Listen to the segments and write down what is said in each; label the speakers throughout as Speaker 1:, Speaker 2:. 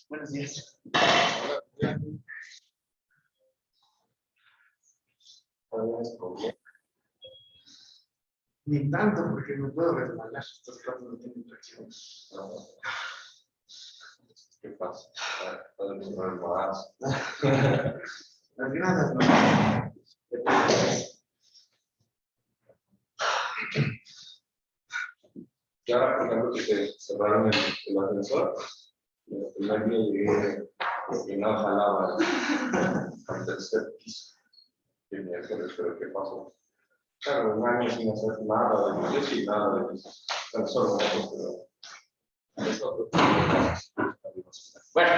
Speaker 1: Buenos días. Ni tanto, porque no puedo resbalar. Estos platos no tienen tracción.
Speaker 2: ¿Qué pasa? Podemos remodarse.
Speaker 1: Las gradas no.
Speaker 2: Y ahora, por ejemplo, que te cerraron el ascensor, y el primer día llegué porque no jalaba al tercer piso. qué miércoles, pero ¿qué pasó? Claro, un año sin hacer nada de inglés y nada de eso. Tan solo pero es otro tipo de cosas. Bueno,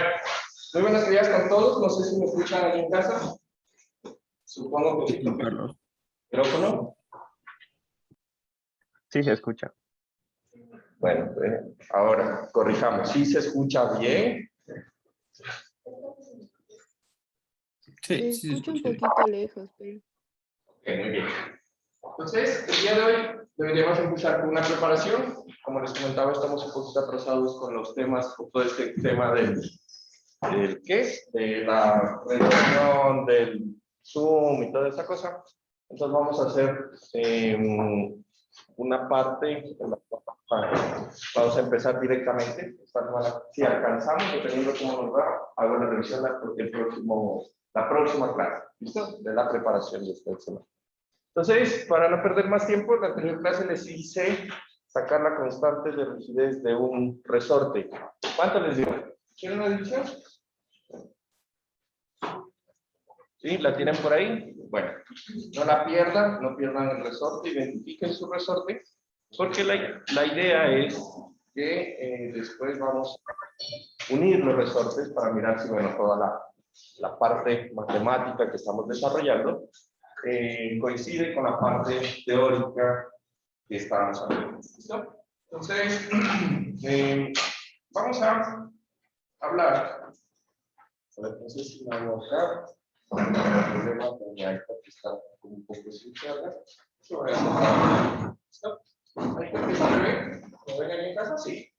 Speaker 2: muy buenos días con todos. No sé si me escuchan ahí en casa. Supongo que sí.
Speaker 3: Carlos.
Speaker 2: ¿Micrófono?
Speaker 3: Sí, se escucha.
Speaker 2: Bueno, ahora corrijamos. ¿Sí se escucha bien?
Speaker 3: Sí,
Speaker 4: Se
Speaker 3: sí se
Speaker 4: escucha un
Speaker 3: escucha bien.
Speaker 4: poquito lejos, pero
Speaker 2: Ok, muy bien. Entonces, el día de hoy deberíamos empezar con una preparación. Como les comentaba, estamos un poquito atrasados con los temas, con todo este tema del ¿qué es? De la reunión, del Zoom y toda esa cosa. Entonces vamos a hacer una parte, vamos a empezar directamente. Esta semana, si alcanzamos, dependiendo de cómo nos va, hago la revisión la próxima clase, ¿listo? De la preparación de esta semana. Entonces, para no perder más tiempo, en la anterior clase les hice sacar la constante de rigidez de un resorte. ¿Cuánto les dio? ¿Quieren una división? ¿Sí? ¿La tienen por ahí? Bueno, no la pierdan, no pierdan el resorte, identifiquen su resorte, porque la idea es que después vamos a unir los resortes para mirar si, bueno, toda la parte matemática que estamos desarrollando coincide con la parte teórica que estamos haciendo. ¿Listo? Entonces, vamos a hablar. A ver, no sé si me hago acá. El problema con mi iPad que está como un poco sin carga. Yo voy a hacer. ¿Listo? ¿Hay que se ve? ¿Lo ven ahí en casa? Sí.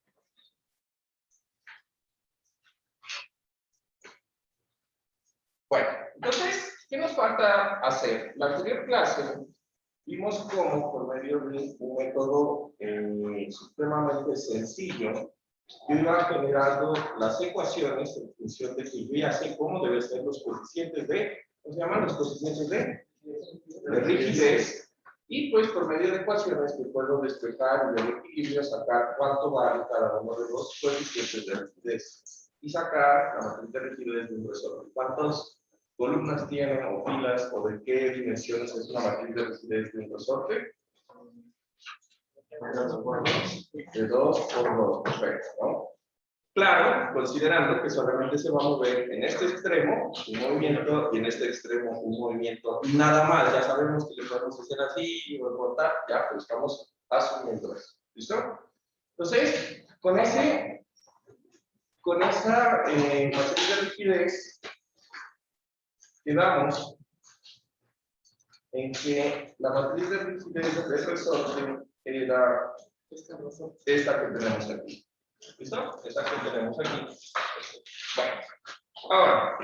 Speaker 2: Bueno, entonces, ¿qué nos falta hacer? La anterior clase vimos cómo, por medio de un método supremamente sencillo, yo iba generando las ecuaciones en función de que yo ya sé cómo deben ser los coeficientes de, ¿cómo se llaman los coeficientes de rigidez? Y pues por medio de ecuaciones que puedo despejar y del equilibrio sacar cuánto vale cada uno de los coeficientes de rigidez. Y sacar la matriz de rigidez de un resorte. ¿Cuántas columnas tiene o filas o de qué dimensiones es una matriz de rigidez de un resorte? De 2 por 2, perfecto, ¿no? Claro, considerando que solamente se va a mover en este extremo un movimiento y en este extremo un movimiento y nada más. Ya sabemos que le podemos hacer así o cortar, ya pues estamos asumiendo eso. ¿Listo? Entonces, con esa matriz de rigidez, quedamos en que la matriz de rigidez del resorte era esta que tenemos aquí. ¿Listo? Esta que tenemos aquí. Bueno, ahora,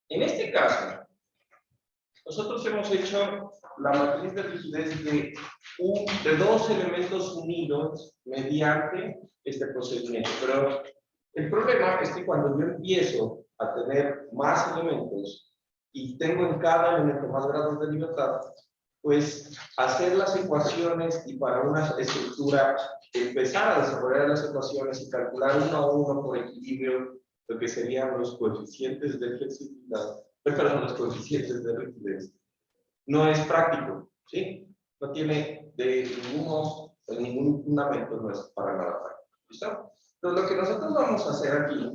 Speaker 2: en este caso, nosotros hemos hecho la matriz de rigidez de dos elementos unidos mediante este procedimiento. Pero el problema es que cuando yo empiezo a tener más elementos y tengo en cada elemento más grados de libertad, pues hacer las ecuaciones y para una estructura empezar a desarrollar las ecuaciones y calcular uno a uno por equilibrio lo que serían los coeficientes de flexibilidad, perdón, los coeficientes de rigidez, no es práctico, ¿sí? No tiene ningún fundamento, no es para nada práctico, ¿listo? Entonces, lo que nosotros vamos a hacer aquí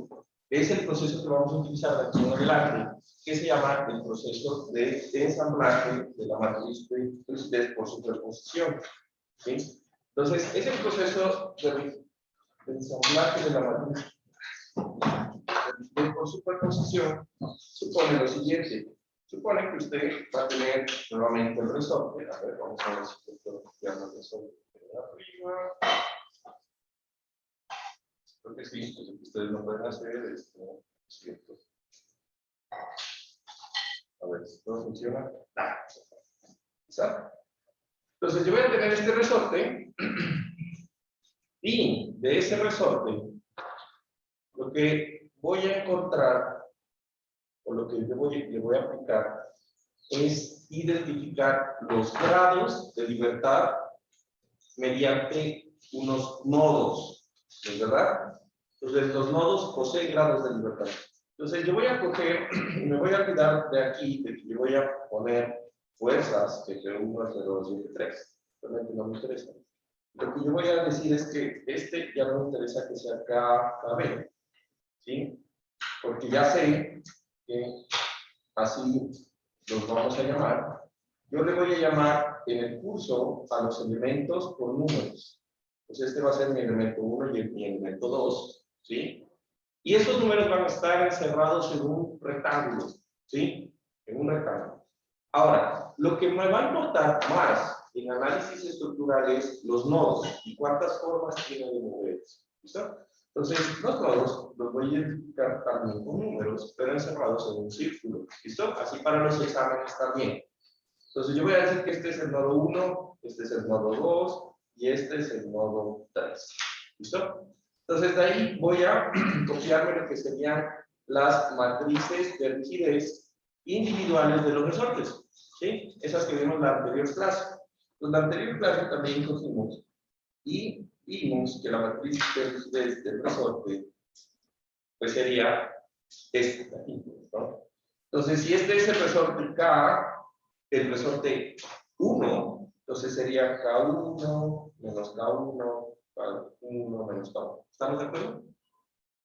Speaker 2: es el proceso que vamos a utilizar de aquí en adelante, que se llama el proceso de ensamblaje de la matriz de rigidez por superposición, ¿sí? Entonces, ese proceso de ensamblaje de la matriz por superposición supone lo siguiente. Supone que usted va a tener nuevamente el resorte. A ver, vamos a ver si puedo copiar el resorte de arriba. Creo que sí, pues lo que ustedes no pueden hacer es cierto. A ver si todo funciona. Entonces yo voy a tener este resorte y de ese resorte lo que voy a encontrar o lo que le voy a aplicar es identificar los grados de libertad mediante unos nodos, ¿es verdad? Entonces los nodos poseen grados de libertad. Entonces yo voy a coger, me voy a olvidar de aquí, de que yo voy a poner fuerzas, F1, F2 y F3. Realmente no me interesa. Lo que yo voy a decir es que este ya no me interesa que sea KB, ¿sí? Porque ya sé que así los vamos a llamar. Yo le voy a llamar en el curso a los elementos por números. Entonces este va a ser mi elemento 1 y mi elemento 2, ¿sí? Y esos números van a estar encerrados en un rectángulo, ¿sí? En un rectángulo. Ahora, lo que me va a importar más en análisis estructural es los nodos y cuántas formas tienen de moverse, ¿listo? Entonces, los nodos los voy a identificar también con números, pero encerrados en un círculo, ¿listo? Así para los exámenes también. Entonces, yo voy a decir que este es el nodo 1, este es el nodo 2 y este es el nodo 3, ¿listo? Entonces, de ahí voy a copiarme lo que serían las matrices de rigidez individuales de los resortes, ¿sí? Esas que vimos en la anterior clase. En la anterior clase también cogimos y vimos que la matriz de rigidez del resorte pues sería esta aquí, ¿no? Entonces, si este es el resorte K, el resorte 1, entonces sería K1 menos K1, K1 menos K1. ¿Estamos de acuerdo?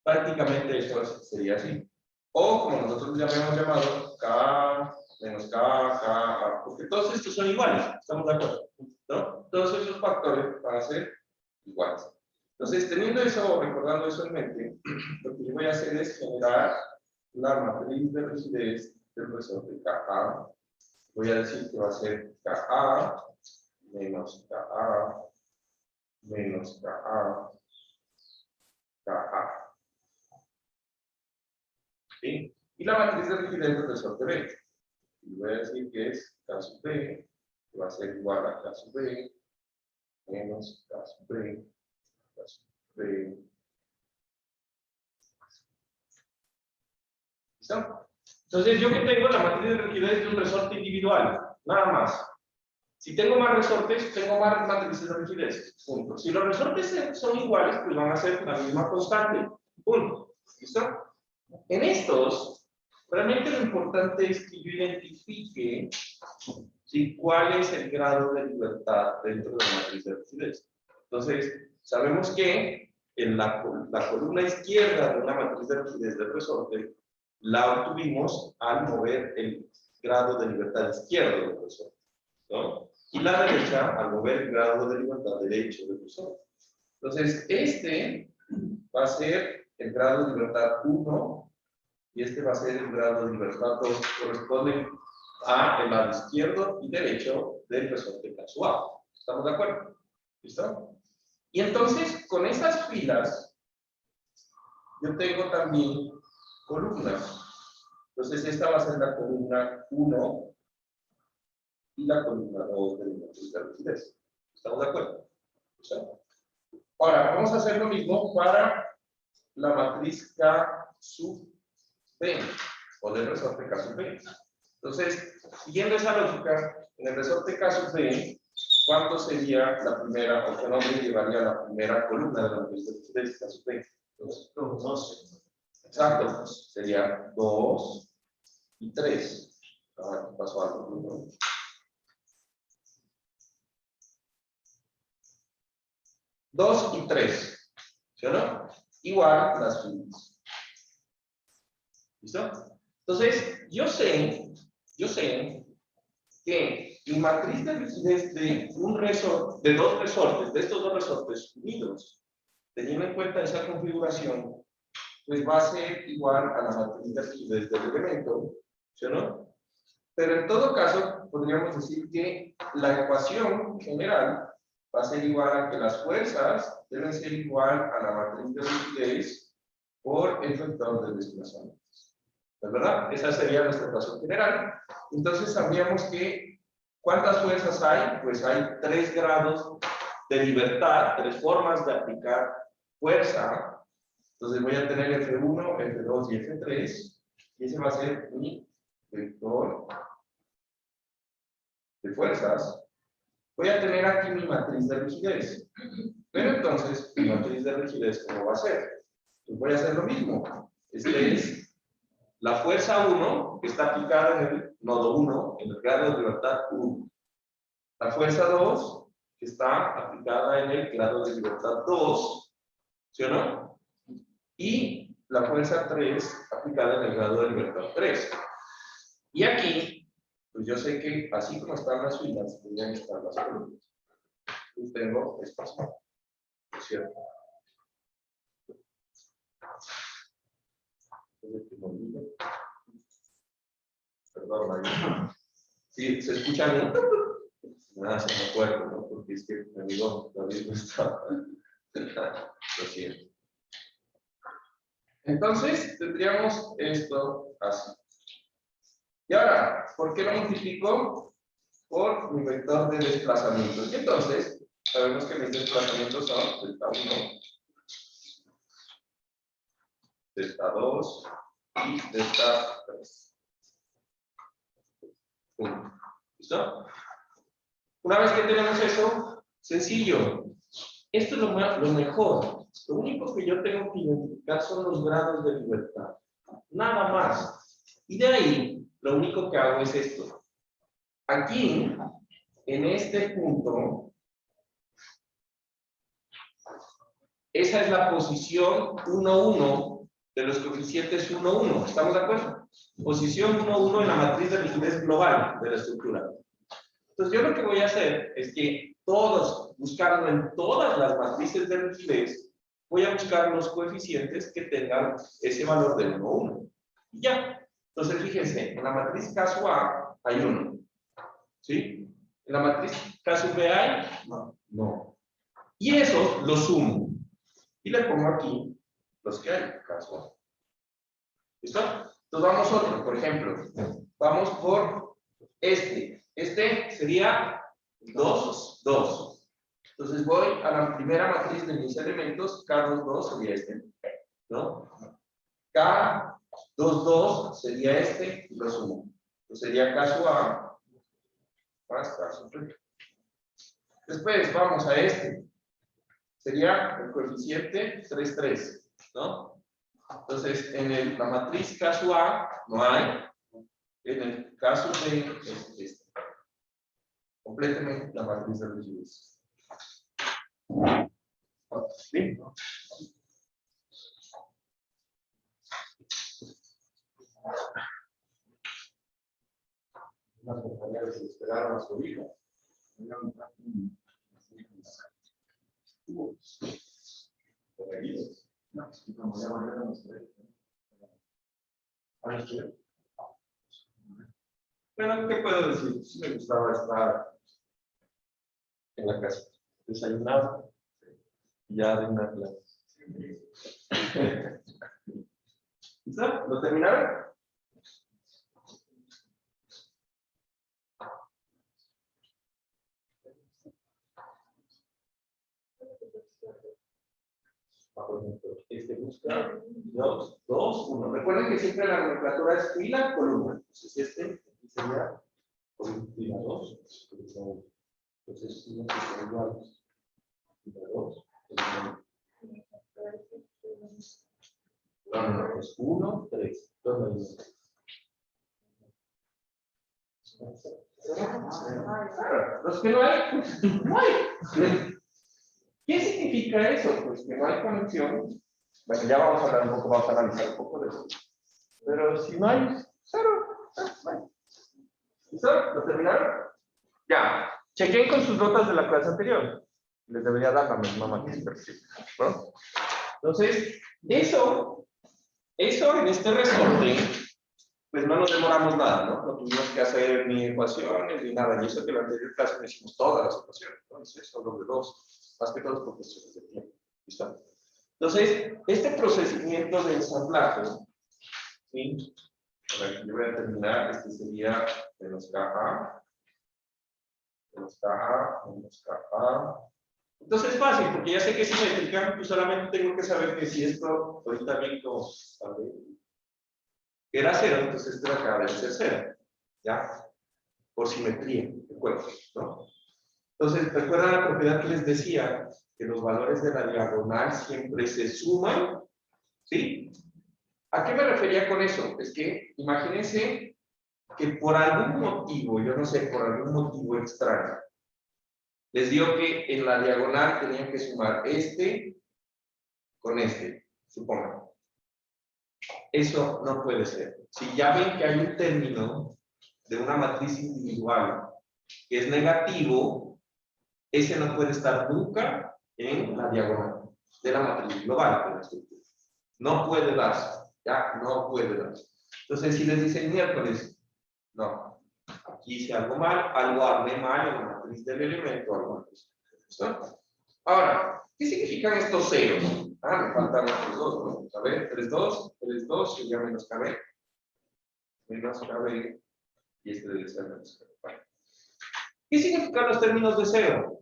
Speaker 2: Prácticamente eso sería así. O como nosotros ya habíamos llamado, K menos K, porque todos estos son iguales, ¿estamos de acuerdo? ¿No? Todos esos factores van a ser iguales. Entonces, teniendo eso, recordando eso en mente, lo que yo voy a hacer es generar la matriz de rigidez del resorte KA. Voy a decir que va a ser KA menos KA menos KA, KA. ¿Sí? Y la matriz de rigidez del resorte B. Y voy a decir que es K sub B, que va a ser igual a K sub B menos K sub B, K sub B. ¿Listo? Entonces, yo que tengo la matriz de rigidez de un resorte individual, nada más. Si tengo más resortes, tengo más matrices de rigidez. Punto. Si los resortes son iguales, pues van a ser la misma constante. Punto. ¿Listo? En estos, realmente lo importante es que yo identifique, ¿sí?, cuál es el grado de libertad dentro de la matriz de rigidez. Entonces, sabemos que en la columna izquierda de una matriz de rigidez del resorte la obtuvimos al mover el grado de libertad izquierdo del resorte, ¿no? Y la derecha al mover el grado de libertad derecho del resorte. Entonces, este va a ser el grado de libertad 1 y este va a ser el grado de libertad 2, corresponde a el lado izquierdo y derecho del resorte casual. ¿Estamos de acuerdo? ¿Listo? Y entonces, con esas filas, yo tengo también columnas. Entonces, esta va a ser la columna 1 y la columna 2 de la matriz de rigidez. ¿Estamos de acuerdo? ¿Listo? Ahora, vamos a hacer lo mismo para la matriz K sub B, o del resorte K sub B. Entonces, siguiendo esa lógica, en el resorte K sub B, ¿cuánto sería la primera, o qué nombre llevaría la primera columna de la matriz de rigidez K sub B? 2. Exacto, sería 2 y 3. Ahora, aquí pasó algo, ¿no? 2 y 3, ¿sí o no? Igual las filas. ¿Listo? Entonces, yo sé que mi matriz de rigidez de un resorte, de dos resortes, de estos dos resortes unidos, teniendo en cuenta esa configuración, pues va a ser igual a la matriz de rigidez del elemento, ¿sí o no? Pero en todo caso, podríamos decir que la ecuación general va a ser igual a que las fuerzas deben ser igual a la matriz de rigidez por el factor de desplazamiento. ¿Es verdad? Esa sería nuestra ecuación general. Entonces sabríamos que ¿cuántas fuerzas hay? Pues hay 3 grados de libertad, 3 formas de aplicar fuerza. Entonces voy a tener F1, F2 y F3. Y ese va a ser mi vector de fuerzas. Voy a tener aquí mi matriz de rigidez. Pero entonces, mi matriz de rigidez, ¿cómo va a ser? Pues voy a hacer lo mismo. Este es la fuerza 1 está aplicada en el nodo 1, en el grado de libertad 1. La fuerza 2 está aplicada en el grado de libertad 2, ¿sí o no? Y la fuerza 3 aplicada en el grado de libertad 3. Y aquí, pues yo sé que así como están las filas, podrían estar las columnas. Y tengo espacio, ¿cierto? Perdón, sí, se escucha bien. Nada, se me acuerdo, ¿no? Porque es que mi amigo David no está. Lo siento. Entonces, tendríamos esto así. Y ahora, ¿por qué lo multiplico? Por mi vector de desplazamientos. Y entonces, sabemos que mis desplazamientos son delta 1, delta 2 y delta 3. ¿Listo? Una vez que tenemos eso, sencillo. Esto es lo mejor. Lo único que yo tengo que identificar son los grados de libertad. Nada más. Y de ahí, lo único que hago es esto. Aquí, en este punto, esa es la posición 1, 1 de los coeficientes 1, 1. ¿Estamos de acuerdo? Posición 1, 1 en la matriz de rigidez global de la estructura. Entonces, yo lo que voy a hacer es que todos, buscando en todas las matrices de rigidez, voy a buscar los coeficientes que tengan ese valor de 1, 1. Y ya. Entonces, fíjense, en la matriz caso A hay 1. ¿Sí? ¿En la matriz caso B hay? No. No. Y eso lo sumo. Y le pongo aquí los que hay, caso A. ¿Listo? Entonces vamos otro, por ejemplo. Vamos por este. Este sería 2, 2. Entonces voy a la primera matriz de mis elementos, K2, 2 sería este, ¿no? K2, 2 sería este, y lo sumo. Entonces sería caso A más caso B. Después vamos a este. Sería el coeficiente 3, 3, ¿no? Entonces en la matriz caso A no hay. En el caso B es este. Completamente la matriz de rigidez. ¿Sí? Las compañeras se esperaron a su hija. Bueno, ¿qué puedo decir? Sí me gustaba estar en la casa, desayunar y ya de una clase. ¿Listo? ¿Lo terminaron? Por ejemplo, este busca 2, 2, 1. Recuerden que siempre la nomenclatura es fila, columna. Entonces este sería fila 2, columna 1. Entonces, uno que son iguales. Fila 2, columna 1. No, es 1, 3. ¿Dónde dice? Los que no hay, pues no hay. ¿Qué significa eso? Pues que no hay conexión. Bueno, ya vamos a hablar un poco, vamos a analizar un poco de eso. Pero si no hay, cero. ¿Listo? ¿Lo terminaron? Ya. Chequen con sus notas de la clase anterior. Les debería dar la misma matriz perfecta, ¿no? Entonces, eso en este resorte, pues no nos demoramos nada, ¿no? No tuvimos que hacer ni ecuaciones ni nada. Y eso que en la anterior clase no hicimos todas las ecuaciones, ¿no? Entonces, son los de dos, más que todos por cuestiones de tiempo. ¿Listo? Entonces, este procedimiento de ensamblaje, ¿sí? Ahora, yo voy a terminar, este sería menos KA, menos KA, menos KA. Entonces es fácil, porque ya sé que es simétrica, pues solamente tengo que saber que si esto, ahorita bien como, era 0, entonces esto acá debe ser 0, ¿ya? Por simetría, recuerden, ¿no? Entonces, ¿recuerdan la propiedad que les decía? Que los valores de la diagonal siempre se suman, ¿sí? ¿A qué me refería con eso? Es que imagínense que por algún motivo, yo no sé, por algún motivo extraño, les dio que en la diagonal tenían que sumar este con este, supongan. Eso no puede ser. Si ya ven que hay un término de una matriz individual que es negativo, ese no puede estar nunca en la diagonal de la matriz global de la estructura. No puede darse, ya, no puede darse. Entonces, si les dicen miércoles, no, aquí hice algo mal, algo hablé mal en la matriz del elemento, algo así. ¿Listo? Ahora, ¿qué significan estos ceros? Ah, me faltan estos dos, ¿no? A ver, 3, 2, y ya menos KB. Menos KB, y este debe ser menos KB. Bueno. ¿Qué significan los términos de cero?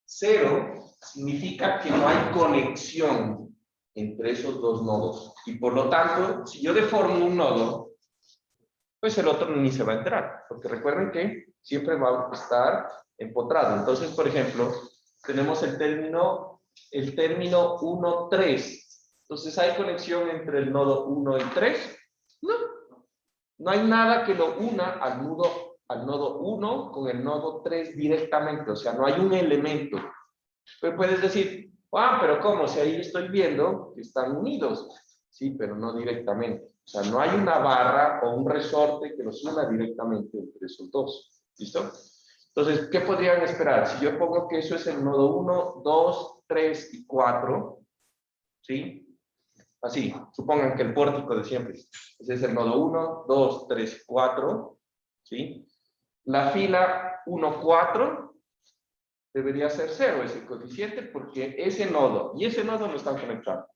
Speaker 2: Cero significa que no hay conexión entre esos dos nodos. Y por lo tanto, si yo deformo un nodo, pues el otro ni se va a enterar. Porque recuerden que siempre va a estar empotrado. Entonces, por ejemplo, tenemos el término 1, 3. Entonces, ¿hay conexión entre el nodo 1 y 3? No. No hay nada que lo una al nodo 1 con el nodo 3 directamente. O sea, no hay un elemento. Pero puedes decir, ah, pero ¿cómo? Si ahí estoy viendo que están unidos. Sí, pero no directamente. O sea, no hay una barra o un resorte que los una directamente entre esos dos. ¿Listo? Entonces, ¿qué podrían esperar? Si yo pongo que eso es el nodo 1, 2, 3 y 4, ¿sí? Así, supongan que el pórtico de siempre. Ese es el nodo 1, 2, 3, 4, ¿sí? La fila 1, 4 debería ser 0 ese coeficiente porque ese nodo y ese nodo no están conectados.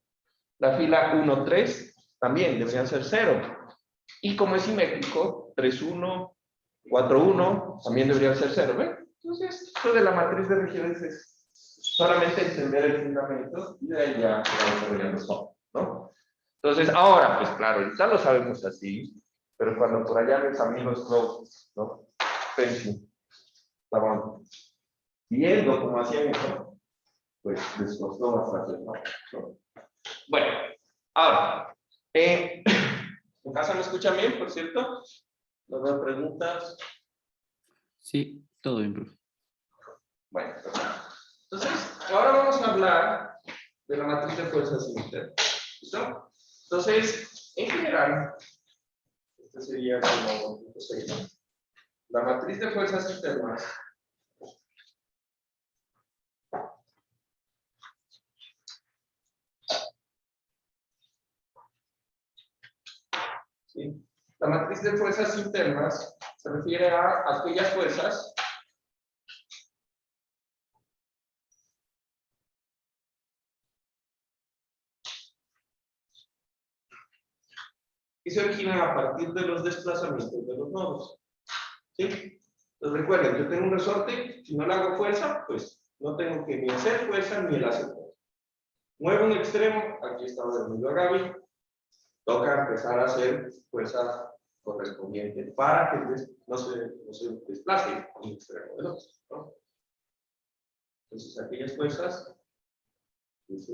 Speaker 2: La fila 1, 3 también deberían ser 0. Y como es simétrico, 3, 1, 4, 1 también debería ser 0, ¿ven? Entonces, esto de la matriz de rigidez es solamente entender el fundamento y de ahí ya vamos desarrollando todo, ¿no? Entonces, ahora, pues claro, ya lo sabemos así, pero cuando por allá mis amigos close, ¿no? Pensing, estaban viendo cómo hacían eso, pues les costó bastante, ¿no? Bueno, ahora, en casa me escuchan bien, por cierto. ¿No veo preguntas?
Speaker 3: Sí, todo bien, profe.
Speaker 2: Bueno, entonces, ahora vamos a hablar de la matriz de fuerzas internas. ¿Listo? Entonces, en general, este sería como la matriz de fuerzas internas. ¿Sí? La matriz de fuerzas internas se refiere a aquellas fuerzas que se originan a partir de los desplazamientos de los nodos. ¿Sí? Entonces recuerden, yo tengo un resorte, si no le hago fuerza, pues no tengo que ni hacer fuerza ni el hacer fuerza. Muevo un extremo, aquí está dormido a Gaby, toca empezar a hacer fuerza correspondiente para que no se desplace un extremo del otro, ¿no? Entonces aquellas fuerzas, pues,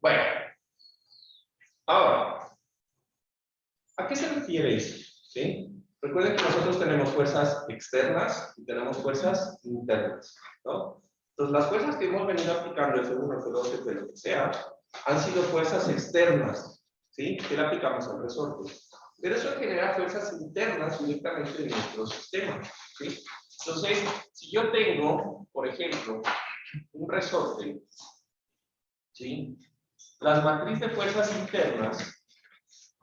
Speaker 2: bueno, ahora, ¿a qué se refiere eso? ¿Sí? Recuerden que nosotros tenemos fuerzas externas y tenemos fuerzas internas, ¿no? Entonces, las fuerzas que hemos venido aplicando, F1, F2, F lo que sea, han sido fuerzas externas, ¿sí? Que le aplicamos al resorte. Pero eso genera fuerzas internas directamente en nuestro sistema, ¿sí? Entonces, si yo tengo, por ejemplo, un resorte, ¿sí? Las matrices de fuerzas internas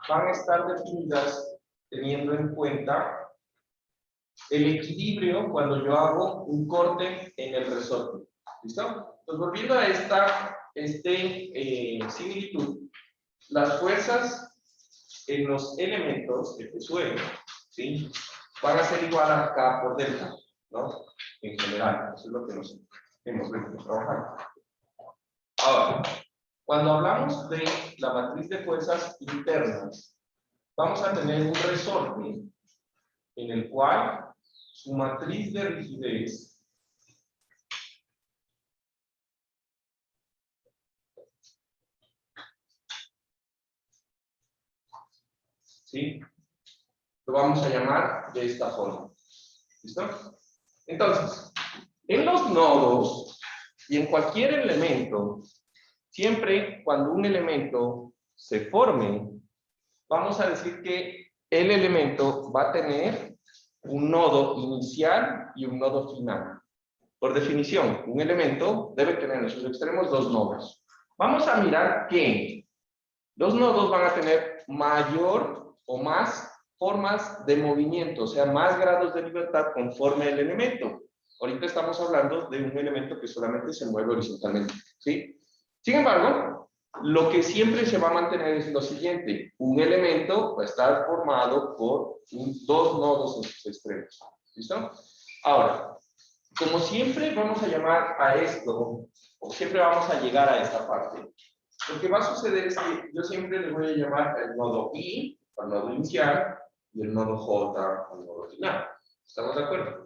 Speaker 2: van a estar definidas teniendo en cuenta el equilibrio cuando yo hago un corte en el resorte. ¿Listo? Entonces, volviendo a esta similitud, las fuerzas en los elementos que te suelen ¿sí? Van a ser igual a K por delta, ¿no? En general, eso es lo que nos hemos venido trabajando. Ahora, cuando hablamos de la matriz de fuerzas internas, vamos a tener un resorte en el cual su matriz de rigidez ¿sí? Lo vamos a llamar de esta forma. ¿Listo? Entonces, en los nodos y en cualquier elemento, siempre cuando un elemento se forme, vamos a decir que el elemento va a tener un nodo inicial y un nodo final. Por definición, un elemento debe tener en sus extremos dos nodos. Vamos a mirar que los nodos van a tener mayor o más formas de movimiento, o sea, más grados de libertad conforme el elemento. Ahorita estamos hablando de un elemento que solamente se mueve horizontalmente, ¿sí? Sin embargo, lo que siempre se va a mantener es lo siguiente. Un elemento va a estar formado por dos nodos en sus extremos. ¿Listo? Ahora, como siempre vamos a llamar a esto, o siempre vamos a llegar a esta parte, lo que va a suceder es que yo siempre le voy a llamar el nodo I al nodo inicial y el nodo J al nodo final. ¿Estamos de acuerdo?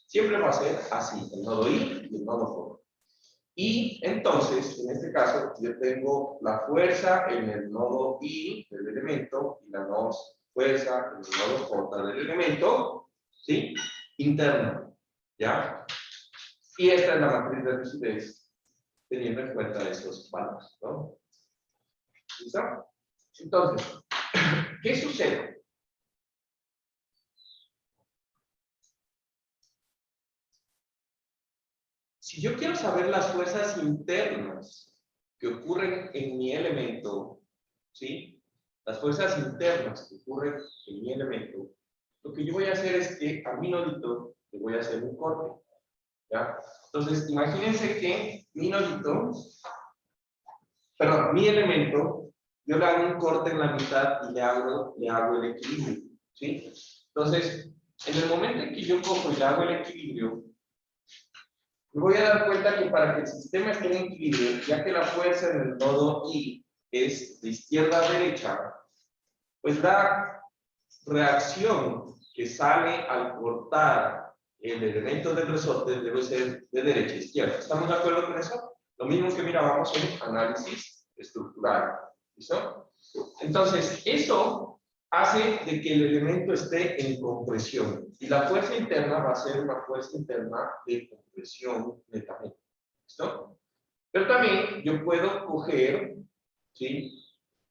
Speaker 2: Siempre va a ser así, el nodo I y el nodo J. Y entonces, en este caso, yo tengo la fuerza en el nodo I del elemento y la fuerza en el nodo J del elemento, ¿sí? Interno, ¿ya? Y esta es la matriz de rigidez, teniendo en cuenta esos valores, ¿no? ¿Listo? Entonces, ¿qué sucede? Si yo quiero saber las fuerzas internas que ocurren en mi elemento, ¿sí? Las fuerzas internas que ocurren en mi elemento, lo que yo voy a hacer es que a mi nodito le voy a hacer un corte, ¿ya? Entonces, imagínense que mi nodito, perdón, mi elemento, yo le hago un corte en la mitad y le hago el equilibrio, ¿sí? Entonces, en el momento en que yo cojo y le hago el equilibrio, me voy a dar cuenta que para que el sistema esté en equilibrio, ya que la fuerza en el nodo I es de izquierda a derecha, pues la reacción que sale al cortar el elemento del resorte debe ser de derecha a izquierda. ¿Estamos de acuerdo con eso? Lo mismo que mirábamos en análisis estructural. ¿Listo? Entonces, eso hace de que el elemento esté en compresión. Y la fuerza interna va a ser una fuerza interna de compresión netamente. ¿Listo? Pero también yo puedo coger, ¿sí?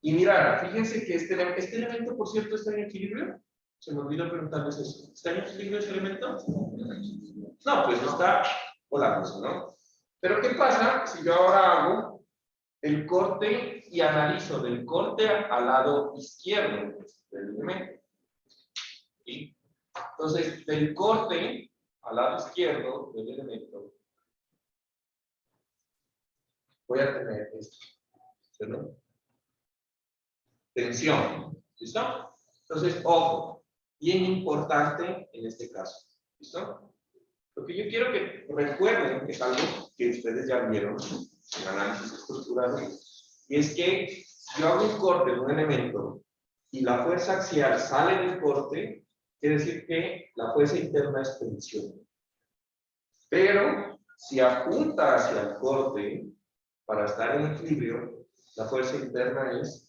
Speaker 2: Y mirar, fíjense que este elemento, por cierto, está en equilibrio. Se me olvidó preguntarles eso. ¿Está en equilibrio ese elemento? No, pues está volándose, ¿no? Pero ¿qué pasa si yo ahora hago el corte y analizo del corte al lado izquierdo del elemento? ¿Sí? Entonces, del corte al lado izquierdo del elemento, voy a tener esto, ¿no? Tensión, ¿listo? Entonces, ojo, bien importante en este caso, ¿listo? Lo que yo quiero que recuerden es algo que ustedes ya vieron en análisis estructural, y es que si yo hago un corte de un elemento y la fuerza axial sale del corte, quiere decir que la fuerza interna es tensión. Pero si apunta hacia el corte para estar en equilibrio, la fuerza interna es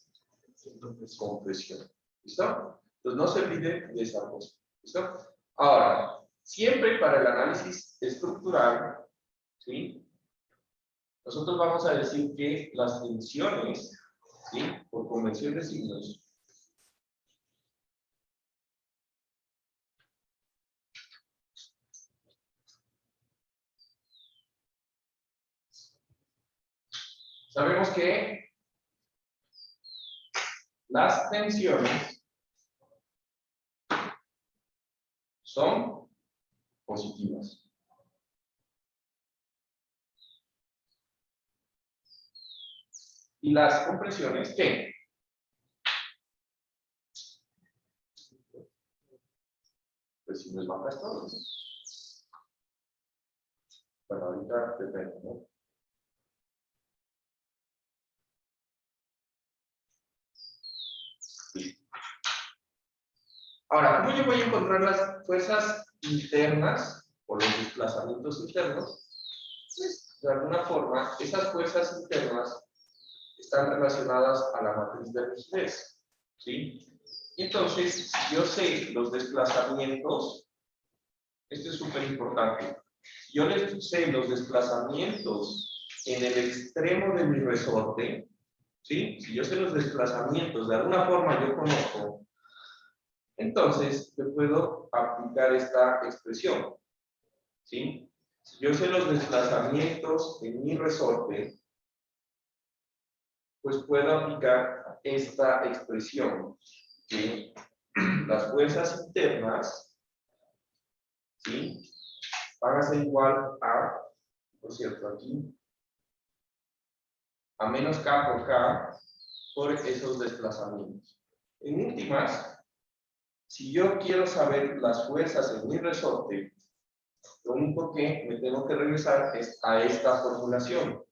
Speaker 2: compresión. ¿Listo? Entonces no se olviden de esa cosa. ¿Listo? Ahora, siempre para el análisis estructural, ¿sí? Nosotros vamos a decir que las tensiones, ¿sí? Por convención de signos, sabemos que las tensiones son positivas. Y las compresiones, ¿qué? Pues si nos baja esto, ¿no? Bueno, ahorita depende, ¿no? Sí. Ahora, ¿cómo yo voy a encontrar las fuerzas internas o los desplazamientos internos? Pues, de alguna forma, esas fuerzas internas están relacionadas a la matriz de rigidez, ¿sí? Entonces, si yo sé los desplazamientos, esto es súper importante. Si yo les sé los desplazamientos en el extremo de mi resorte, ¿sí? Si yo sé los desplazamientos, de alguna forma yo conozco, entonces yo puedo aplicar esta expresión, ¿sí? Si yo sé los desplazamientos en mi resorte, pues puedo aplicar esta expresión, ¿sí? Las fuerzas internas, ¿sí? Van a ser igual a, por cierto, aquí, a menos K por K por esos desplazamientos. En últimas, si yo quiero saber las fuerzas en mi resorte, lo único que me tengo que regresar es a esta formulación.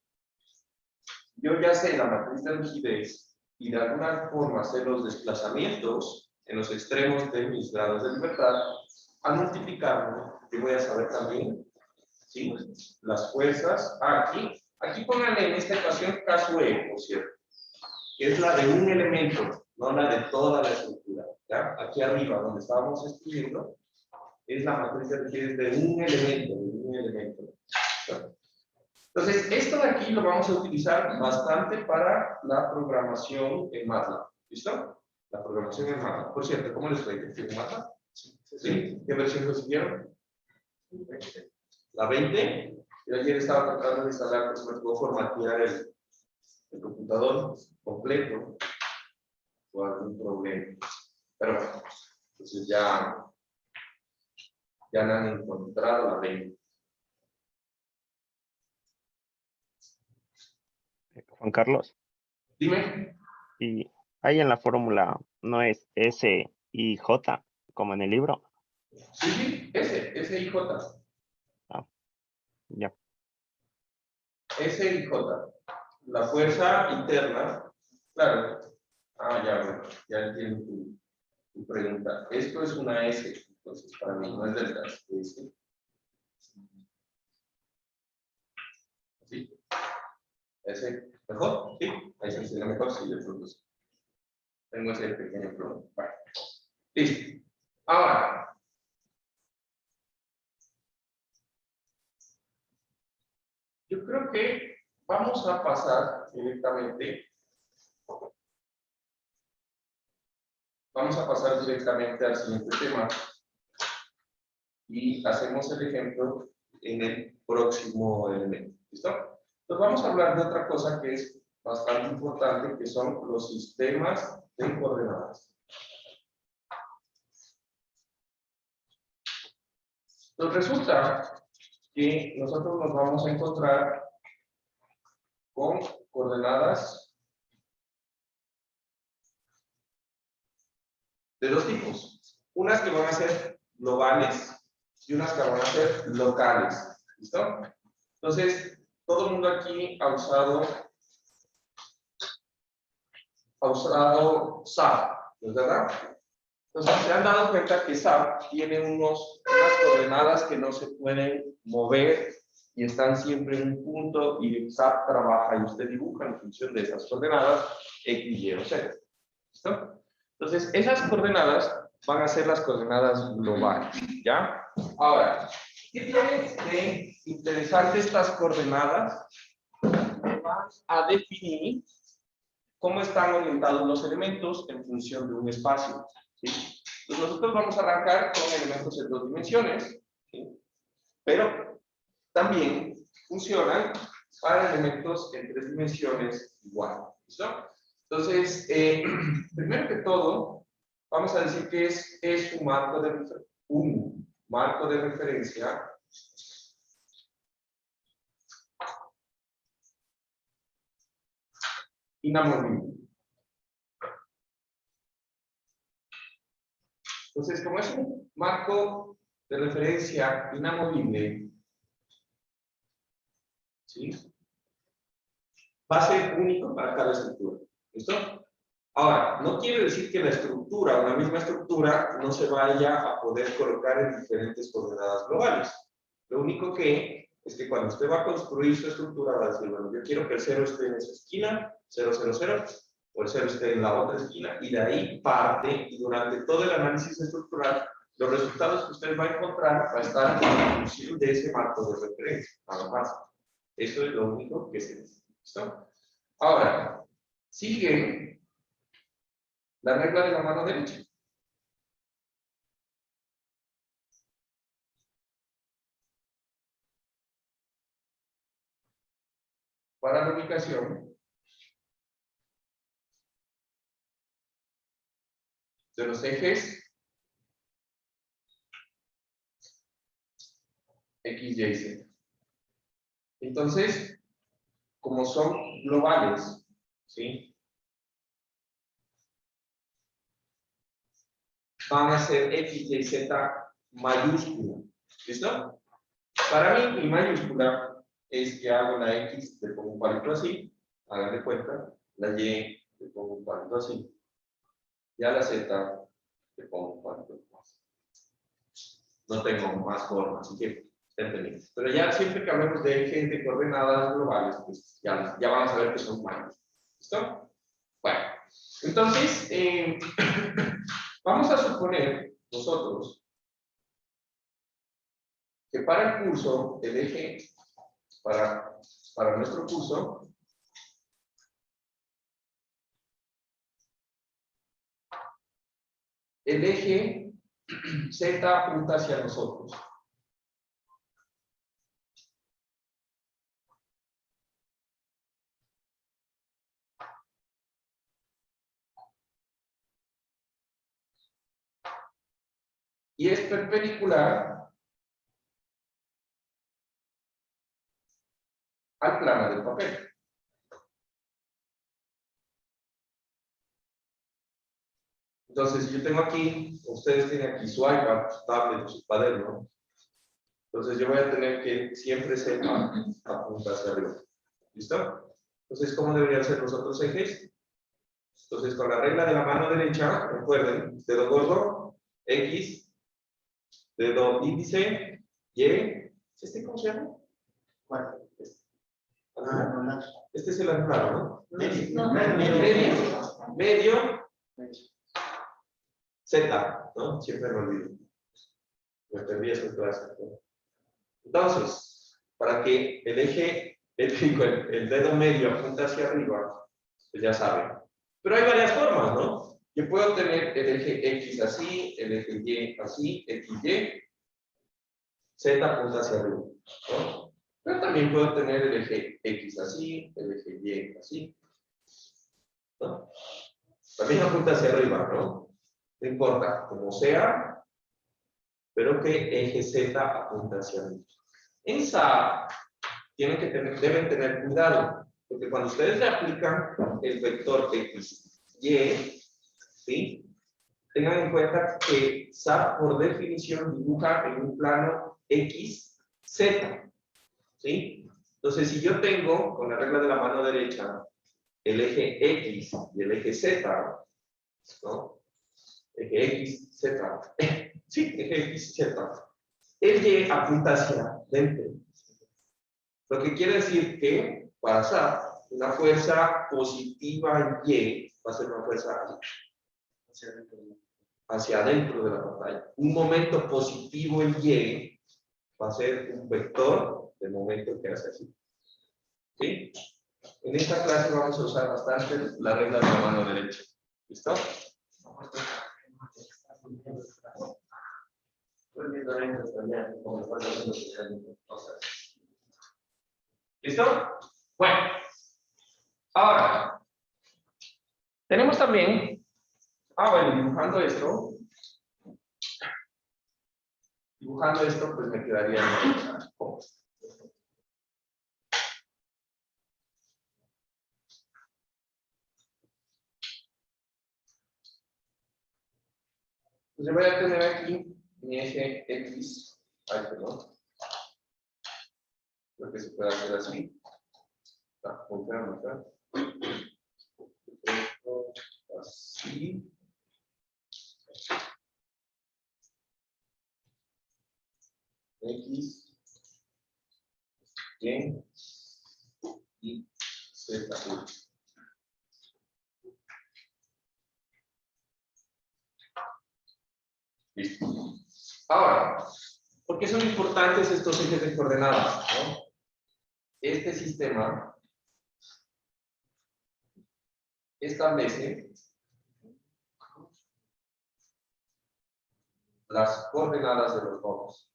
Speaker 2: Yo ya sé la matriz de rigidez y de alguna forma sé los desplazamientos en los extremos de mis grados de libertad. Al multiplicarlo, yo voy a saber también, ¿sí? Las fuerzas. Aquí pónganle en esta ecuación caso E, por cierto, que es la de un elemento, no la de toda la estructura. ¿Ya? Aquí arriba, donde estábamos escribiendo, es la matriz de rigidez de un elemento. ¿Ya? Entonces, esto de aquí lo vamos a utilizar bastante para la programación en MATLAB. ¿Listo? La programación en MATLAB. Por cierto, ¿cómo les fue en MATLAB? ¿Sí? ¿Qué versión consiguieron? La 20. Yo ayer estaba tratando de instalar, pues me puedo formatear el computador completo o algún problema. Pero bueno, entonces ya han encontrado la 20.
Speaker 4: Juan Carlos,
Speaker 2: Dime.
Speaker 4: y ahí en la fórmula no es S y J como en el libro.
Speaker 2: Sí, S y J.
Speaker 4: Ya.
Speaker 2: S y J. La fuerza interna, claro. Ya, bueno, ya entiendo tu pregunta. Esto es una S, entonces para mí no es delta, es S. ¿Sí? ¿S mejor? ¿Sí? Ahí se sería mejor, sí, de pronto sí. Tengo ese pequeño problema. Bueno, listo. Ahora, yo creo que vamos a pasar directamente. Vamos a pasar directamente al siguiente tema y hacemos el ejemplo en el próximo elemento. ¿Listo? Entonces vamos a hablar de otra cosa que es bastante importante, que son los sistemas de coordenadas. Entonces resulta que nosotros nos vamos a encontrar con coordenadas de dos tipos. Unas que van a ser globales y unas que van a ser locales. ¿Listo? Entonces, todo el mundo aquí ha usado SAP, ¿no es verdad? Entonces, se han dado cuenta que SAP tiene unas coordenadas que no se pueden mover y están siempre en un punto, y SAP trabaja y usted dibuja en función de esas coordenadas X, Y o Z. ¿Listo? Entonces, esas coordenadas van a ser las coordenadas globales, ¿ya? Ahora, ¿qué tiene de interesante estas coordenadas? Van a definir cómo están orientados los elementos en función de un espacio, ¿sí? Entonces, nosotros vamos a arrancar con elementos en 2 dimensiones, ¿sí? Pero también funcionan para elementos en 3 dimensiones igual, ¿listo? Entonces, primero que todo, vamos a decir que es un marco de referencia inamovible. Entonces, como es un marco de referencia inamovible, ¿sí? Va a ser único para cada estructura. ¿Listo? Ahora, no quiere decir que la estructura, una misma estructura, no se vaya a poder colocar en diferentes coordenadas globales. Lo único que es que cuando usted va a construir su estructura, va a decir, bueno, yo quiero que el 0 esté en esa esquina, 0, 0, 0, o el 0 esté en la otra esquina, y de ahí parte, y durante todo el análisis estructural, los resultados que usted va a encontrar va a estar en función de ese marco de referencia, nada más. Eso es lo único que se necesita. ¿Listo? Ahora, sigue la regla de la mano derecha. Para la ubicación de los ejes X, Y, Z. Entonces, como son globales, ¿sí? Van a ser X, Y, Z mayúscula. ¿Listo? Para mí, mi mayúscula es que hago la X, le pongo un palito así, hagan de cuenta, la Y, le pongo un palito así, y a la Z, le pongo un palito más. No tengo más formas, así que estén pendientes. Pero ya siempre que hablemos de ejes de coordenadas globales, pues ya vamos a ver que son mayúsculas. ¿Listo? Bueno, entonces, vamos a suponer nosotros que para el curso, el eje, para nuestro curso, el eje Z apunta hacia nosotros. Y es perpendicular al plano del papel. Entonces, yo tengo aquí, ustedes tienen aquí su iPad, su tablet, su cuaderno. Entonces, yo voy a tener que siempre Z apunta hacia arriba. ¿Listo? Entonces, ¿cómo deberían ser los otros ejes? Entonces, con la regla de la mano derecha, recuerden, dedo gordo, X, dedo índice, Y, ¿cómo se llama?
Speaker 1: ¿Cuál?
Speaker 2: Ah, este es el anulado, ¿no?
Speaker 1: Medio.
Speaker 2: Medio, Z, ¿no? Siempre me olvido. Me perdí esa clase, ¿no? Entonces, para que el eje, el dedo medio apunte hacia arriba, pues ya saben. Pero hay varias formas, ¿no? Yo puedo tener el eje X así, el eje Y así, X, Y, Z apunta hacia arriba, ¿no? Pero también puedo tener el eje X así, el eje Y así, ¿no? También apunta hacia arriba, ¿no? No importa, como sea, pero que eje Z apunta hacia arriba. En SAP deben tener cuidado, porque cuando ustedes le aplican el vector X, Y, ¿sí? Tengan en cuenta que SAP por definición dibuja en un plano X, Z, ¿sí? Entonces, si yo tengo, con la regla de la mano derecha, el eje X y el eje Z, ¿no? Eje X, Z, sí, eje X, Z, el Y apunta hacia dentro. Lo que quiere decir que para SAP, una fuerza positiva en Y va a ser una fuerza hacia adentro de la pantalla. Un momento positivo en Y va a ser un vector de momento que hace así. ¿Sí? En esta clase vamos a usar bastante la regla de la mano derecha. ¿Listo? ¿Listo? Bueno, ahora, tenemos también, bueno, dibujando esto, pues me quedaría como esto. Pues yo voy a tener aquí mi eje X, ay, perdón, creo que se puede hacer así, funciona, ¿verdad? Así, X, Y, y Z. Listo. Ahora, ¿por qué son importantes estos ejes de coordenadas? ¿No? Este sistema establece las coordenadas de los nodos.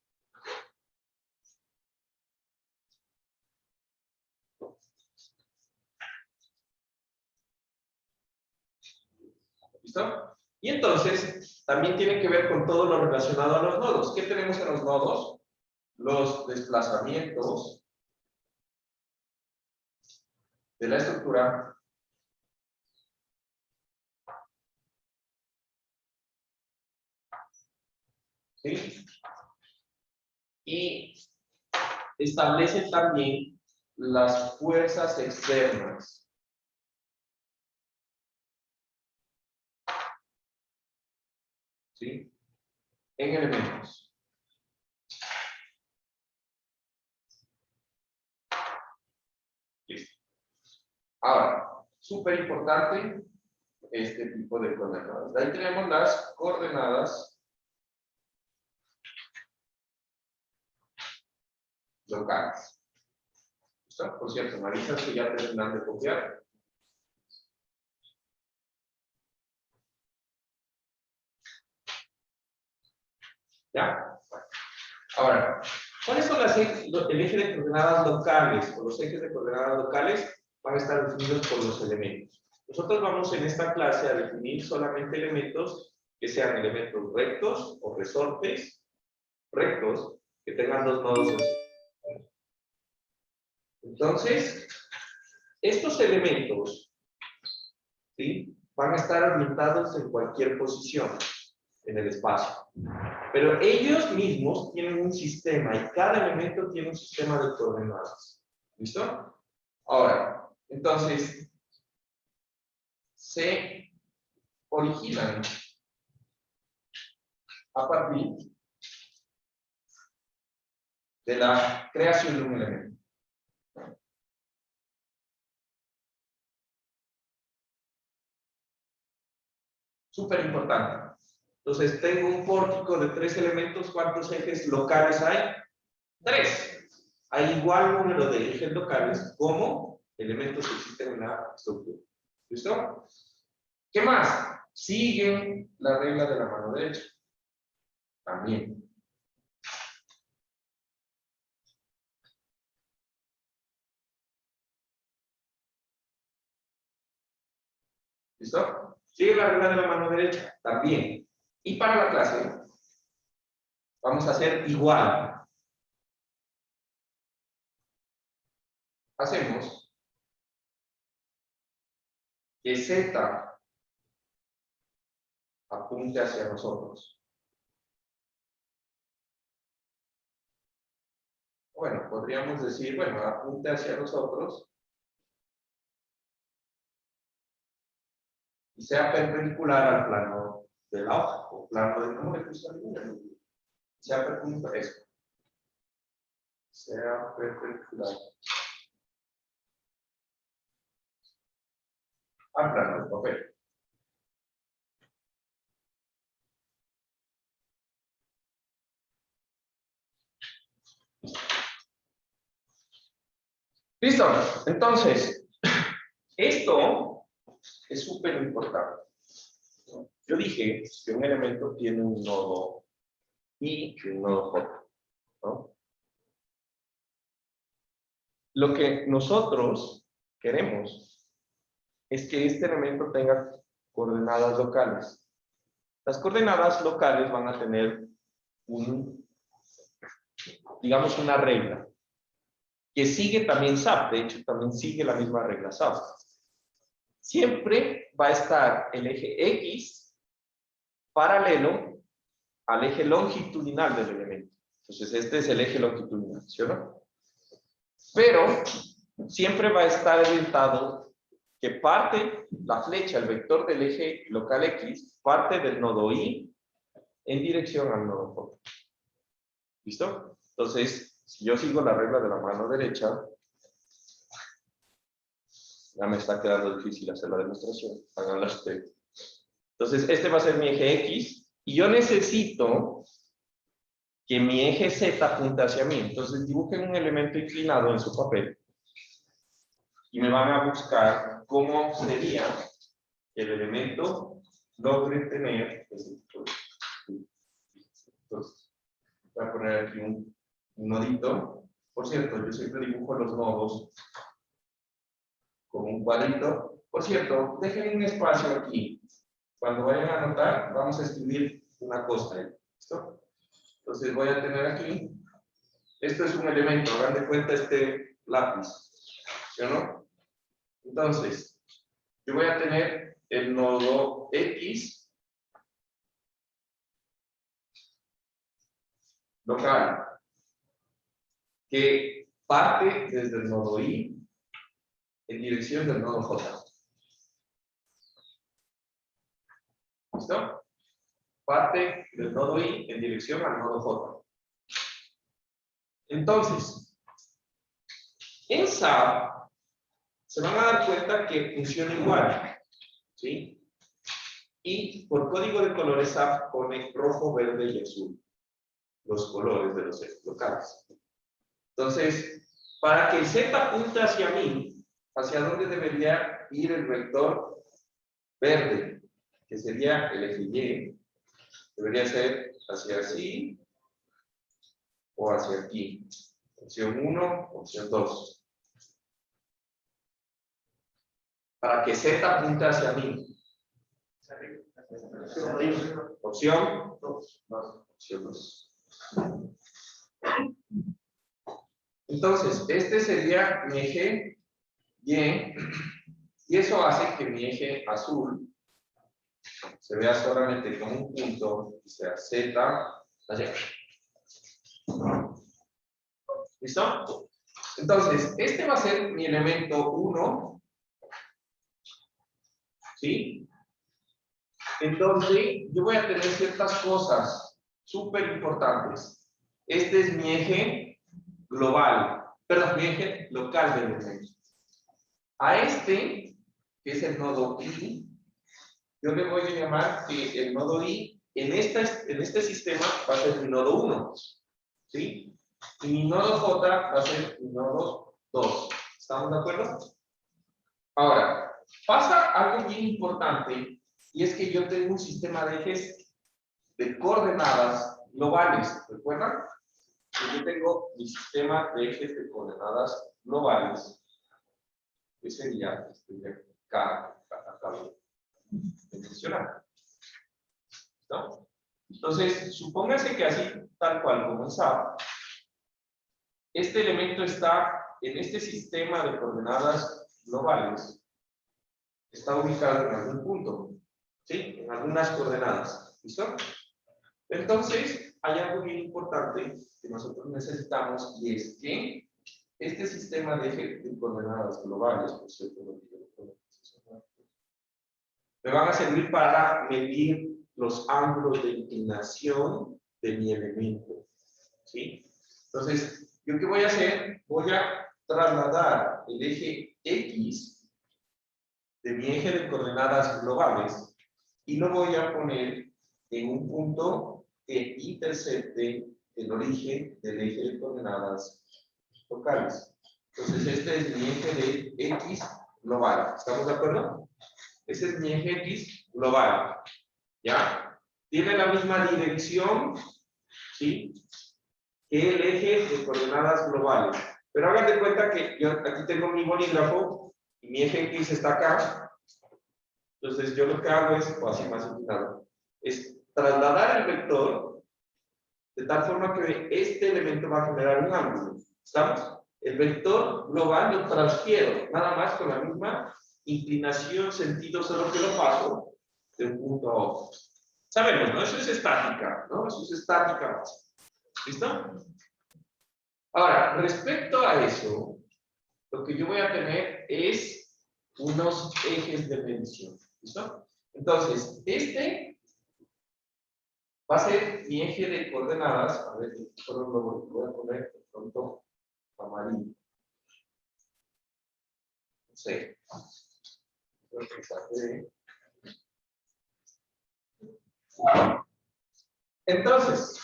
Speaker 2: ¿Listo? Y entonces, también tiene que ver con todo lo relacionado a los nodos. ¿Qué tenemos en los nodos? Los desplazamientos de la estructura ¿sí? Y establece también las fuerzas externas. ¿Sí? En elementos. Listo. Ahora, súper importante este tipo de coordenadas. Ahí tenemos las coordenadas locales. ¿Listo? Por cierto, Marisa, que ya terminan de copiar. ¿Ya? Ahora, ¿cuáles son el eje de coordenadas locales o los ejes de coordenadas locales? Van a estar definidos por los elementos. Nosotros vamos en esta clase a definir solamente elementos que sean elementos rectos o resortes rectos que tengan dos nodos en sí. Entonces, estos elementos ¿sí? Van a estar orientados en cualquier posición en el espacio. Pero ellos mismos tienen un sistema y cada elemento tiene un sistema de coordenadas. ¿Listo? Ahora, entonces, se originan a partir de la creación de un elemento. Súper importante. Entonces, tengo un pórtico de 3 elementos. ¿Cuántos ejes locales hay? 3. Hay igual número de ejes locales como elementos que existen en la estructura. ¿Listo? ¿Qué más? Siguen la regla de la mano derecha. También. ¿Listo? Sigue la regla de la mano derecha. También. Y para la clase, vamos a hacer igual. Hacemos que Z apunte hacia nosotros. Bueno, podríamos decir, bueno, apunte hacia nosotros y sea perpendicular al plano de la hoja, o plano de, ¿cómo le puse al niño? Sea perpendicular, eso. Sea perpendicular al plano del papel. Listo, entonces, esto es súper importante. Yo dije que un elemento tiene un nodo y un nodo J, ¿no? Lo que nosotros queremos es que este elemento tenga coordenadas locales. Las coordenadas locales van a tener digamos, una regla que sigue también SAP, de hecho también sigue la misma regla SAP. Siempre va a estar el eje X paralelo al eje longitudinal del elemento. Entonces, este es el eje longitudinal, ¿sí o no? Pero siempre va a estar orientado que parte, la flecha, el vector del eje local X, parte del nodo Y en dirección al nodo J. ¿Listo? Entonces, si yo sigo la regla de la mano derecha, ya me está quedando difícil hacer la demostración. Háganla ustedes. Entonces, este va a ser mi eje X, y yo necesito que mi eje Z apunte hacia mí. Entonces, dibujen un elemento inclinado en su papel, y me van a buscar cómo sería que el elemento logre tener ese tipo de... Entonces, voy a poner aquí un nodito. Por cierto, yo siempre dibujo los nodos con un cuadrito. Por cierto, dejen un espacio aquí. Cuando vayan a anotar, vamos a escribir una cosa ahí. ¿Listo? Entonces voy a tener aquí, esto es un elemento, hagan de cuenta este lápiz, ¿sí o no? Entonces, yo voy a tener el nodo X local, que parte desde el nodo Y en dirección del nodo J. ¿Listo? Parte del nodo Y en dirección al nodo J. Entonces, en SAP se van a dar cuenta que funciona igual, ¿sí? Y por código de colores SAP pone rojo, verde y azul, los colores de los ejes locales. Entonces, para que el Z apunte hacia mí, ¿hacia dónde debería ir el vector verde? Que sería el eje Y. Debería ser hacia así o hacia aquí. Opción 1, opción 2. Para que Z apunte hacia mí. Opción 2. Opción 2. Entonces, este sería mi eje Y, y eso hace que mi eje azul se vea solamente como un punto, y sea Z allá. ¿Listo? Entonces, este va a ser mi elemento 1. ¿Sí? Entonces, yo voy a tener ciertas cosas súper importantes. Este es mi eje global, perdón, mi eje local del elemento. A este, que es el nodo Y, yo le voy a llamar que el nodo Y en este sistema va a ser mi nodo 1. ¿Sí? Y mi nodo J va a ser mi nodo 2. ¿Estamos de acuerdo? Ahora, pasa algo bien importante, y es que yo tengo un sistema de ejes de coordenadas globales. ¿Recuerdan? Que yo tengo mi sistema de ejes de coordenadas globales, que sería este de acá, acabo de mencionar. ¿No? Entonces, supóngase que así, tal cual como en SAP, este elemento está en este sistema de coordenadas globales, está ubicado en algún punto, ¿sí? En algunas coordenadas, ¿listo? Entonces, hay algo bien importante que nosotros necesitamos, y es que este sistema de coordenadas globales, por cierto, me van a servir para medir los ángulos de inclinación de mi elemento, ¿sí? Entonces, ¿yo qué voy a hacer? Voy a trasladar el eje X de mi eje de coordenadas globales y lo voy a poner en un punto que intercepte el origen del eje de coordenadas locales. Entonces, este es mi eje de X global. ¿Estamos de acuerdo? Ese es mi eje X global. ¿Ya? Tiene la misma dirección, ¿sí?, que el eje de coordenadas globales. Pero hagan de cuenta que yo aquí tengo mi bolígrafo y mi eje X está acá. Entonces yo lo que hago es, o así más inclinado, es trasladar el vector de tal forma que este elemento va a generar un ángulo. ¿Estamos? El vector global lo transfiero, nada más con la misma inclinación, sentido, solo que lo paso de un punto a otro. Sabemos, ¿no? Eso es estática, ¿no? Eso es estática básica. ¿Listo? Ahora, respecto a eso, lo que yo voy a tener es unos ejes de medición. ¿Listo? Entonces, este va a ser mi eje de coordenadas. A ver, solo lo voy a poner de pronto amarillo. No sé. Creo que saqué. Entonces,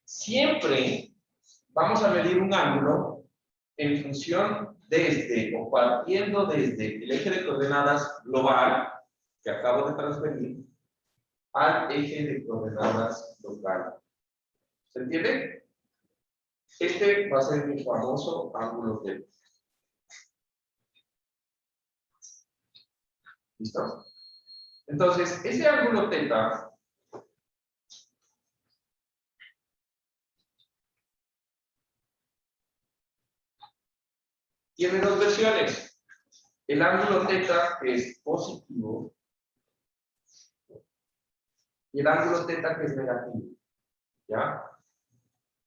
Speaker 2: siempre vamos a medir un ángulo en función desde o partiendo desde el eje de coordenadas global que acabo de transferir al eje de coordenadas local. ¿Se entiende? Este va a ser mi famoso ángulo θ. ¿Listo? Entonces, ese ángulo θ tiene dos versiones. El ángulo θ que es positivo y el ángulo θ que es negativo. ¿Ya?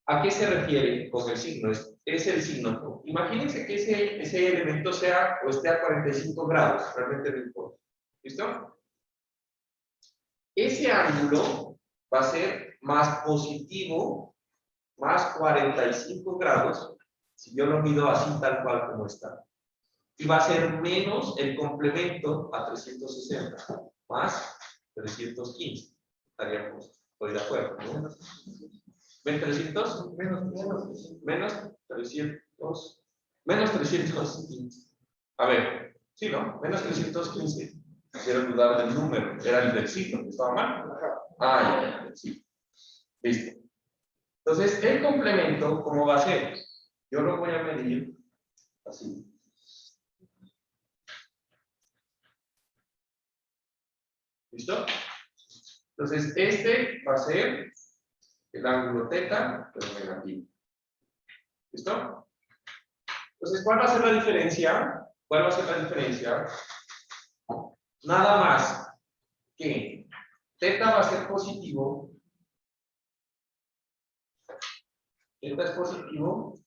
Speaker 2: ¿A qué se refiere con el signo? Es el signo. Imagínense que ese elemento sea o esté a 45 grados, realmente no importa. ¿Listo? Ese ángulo va a ser más positivo, más 45 grados, si yo lo mido así tal cual como está. Y va a ser menos el complemento a 360, más 315. Estoy de acuerdo, ¿no? ¿Ven 300? Menos 300. Menos 315. A ver, sí, ¿no? Menos 315. Quiero dudar del número. Era el del signo, ¿estaba mal? Ah, ya, sí. Listo. Entonces, el complemento, ¿cómo va a ser? Yo lo voy a medir así. ¿Listo? Entonces, este va a ser el ángulo θ, pero negativo. ¿Listo? Entonces, ¿cuál va a ser la diferencia? ¿Cuál va a ser la diferencia? Nada más que θ va a ser positivo. θ es positivo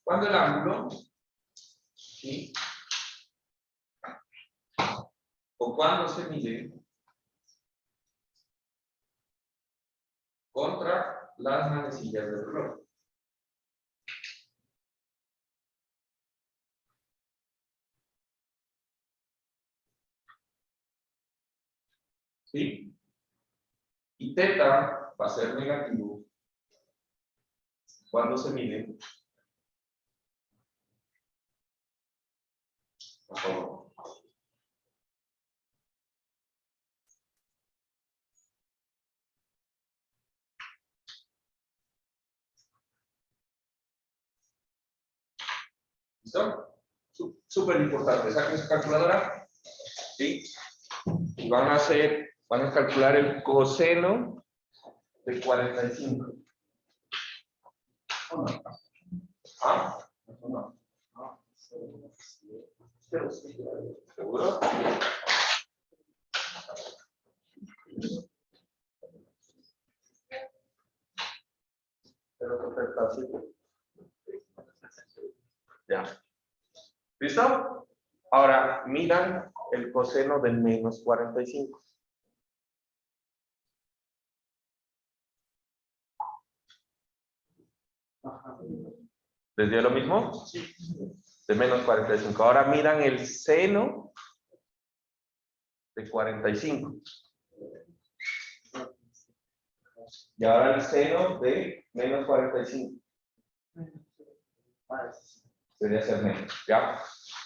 Speaker 2: cuando el ángulo, ¿sí? O cuando se mide contra las manecillas del reloj. ¿Sí? Y θ va a ser negativo cuando se mide. Por favor. ¿Listo? Súper importante. Saquen su calculadora. ¿Sí? Y van a calcular el coseno de 45. ¿Ah? No. ¿Seguro? Pero perfecto. Ya. ¿Listo? Ahora, miran el coseno del menos 45. ¿Les dio lo mismo? Sí. De menos 45. Ahora miran el seno de 45. Y ahora el seno de menos 45. Debería ser menos, ¿ya?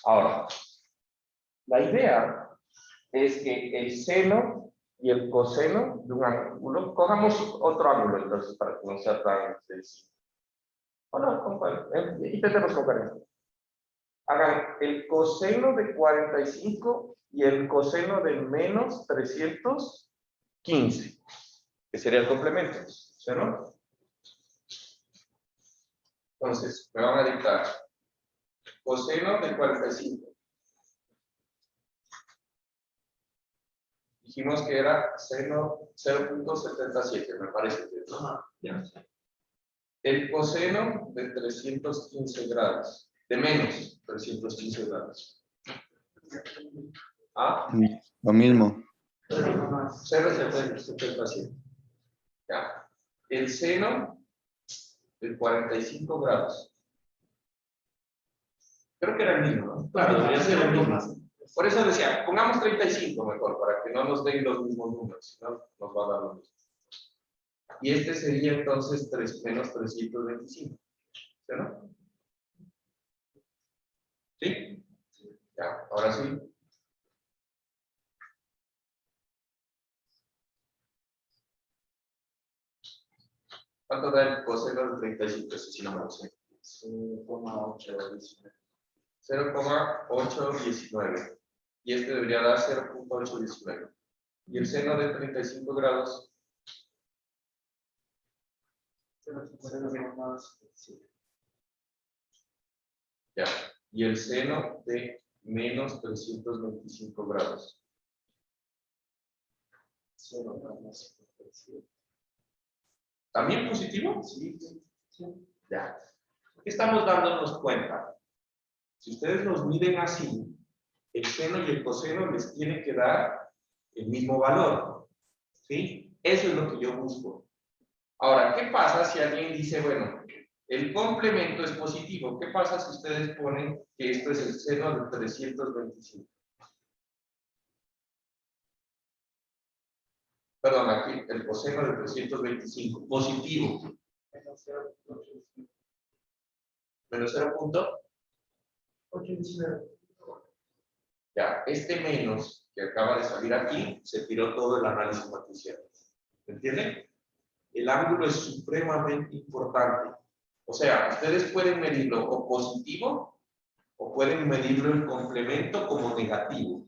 Speaker 2: Ahora, la idea es que el seno y el coseno de un ángulo, cojamos otro ángulo entonces para que no sea tan sencillo. Bueno, intentemos coger esto. Hagan el coseno de 45 y el coseno de menos 315, que sería el complemento, ¿sí, no? Entonces, me van a dictar coseno de 45. dijimos que era 0.77, me parece que ya. El coseno de 315 grados, de menos 315 grados. ¿Ah?
Speaker 5: Lo mismo.
Speaker 2: 0.77. Ya. El seno de 45 grados. Creo que era el mismo, ¿no? Claro, debería ser el mismo. Por eso decía, pongamos 35 mejor, para que no nos den los mismos números, ¿no? Nos va a dar lo mismo. Y este sería entonces menos 325. ¿Sí, no? ¿Sí? Ya, ahora sí. ¿Cuánto da el coseno de 35? Eso sí no me lo sé. 0,819. Y este debería dar 0.819. Y el seno de 35 grados. Ya. Y el seno de menos 325 grados. ¿También positivo? Sí. Ya. ¿Qué estamos dándonos cuenta? Si ustedes los miden así, el seno y el coseno les tiene que dar el mismo valor. ¿Sí? Eso es lo que yo busco. Ahora, ¿qué pasa si alguien dice, bueno, el complemento es positivo? ¿Qué pasa si ustedes ponen que esto es el seno de 325? Perdón, aquí el coseno de 325, positivo. Menos 0.819. Ya, este menos que acaba de salir aquí, se tiró todo el análisis matricial. ¿Me entienden? El ángulo es supremamente importante. O sea, ustedes pueden medirlo o positivo o pueden medirlo el complemento como negativo.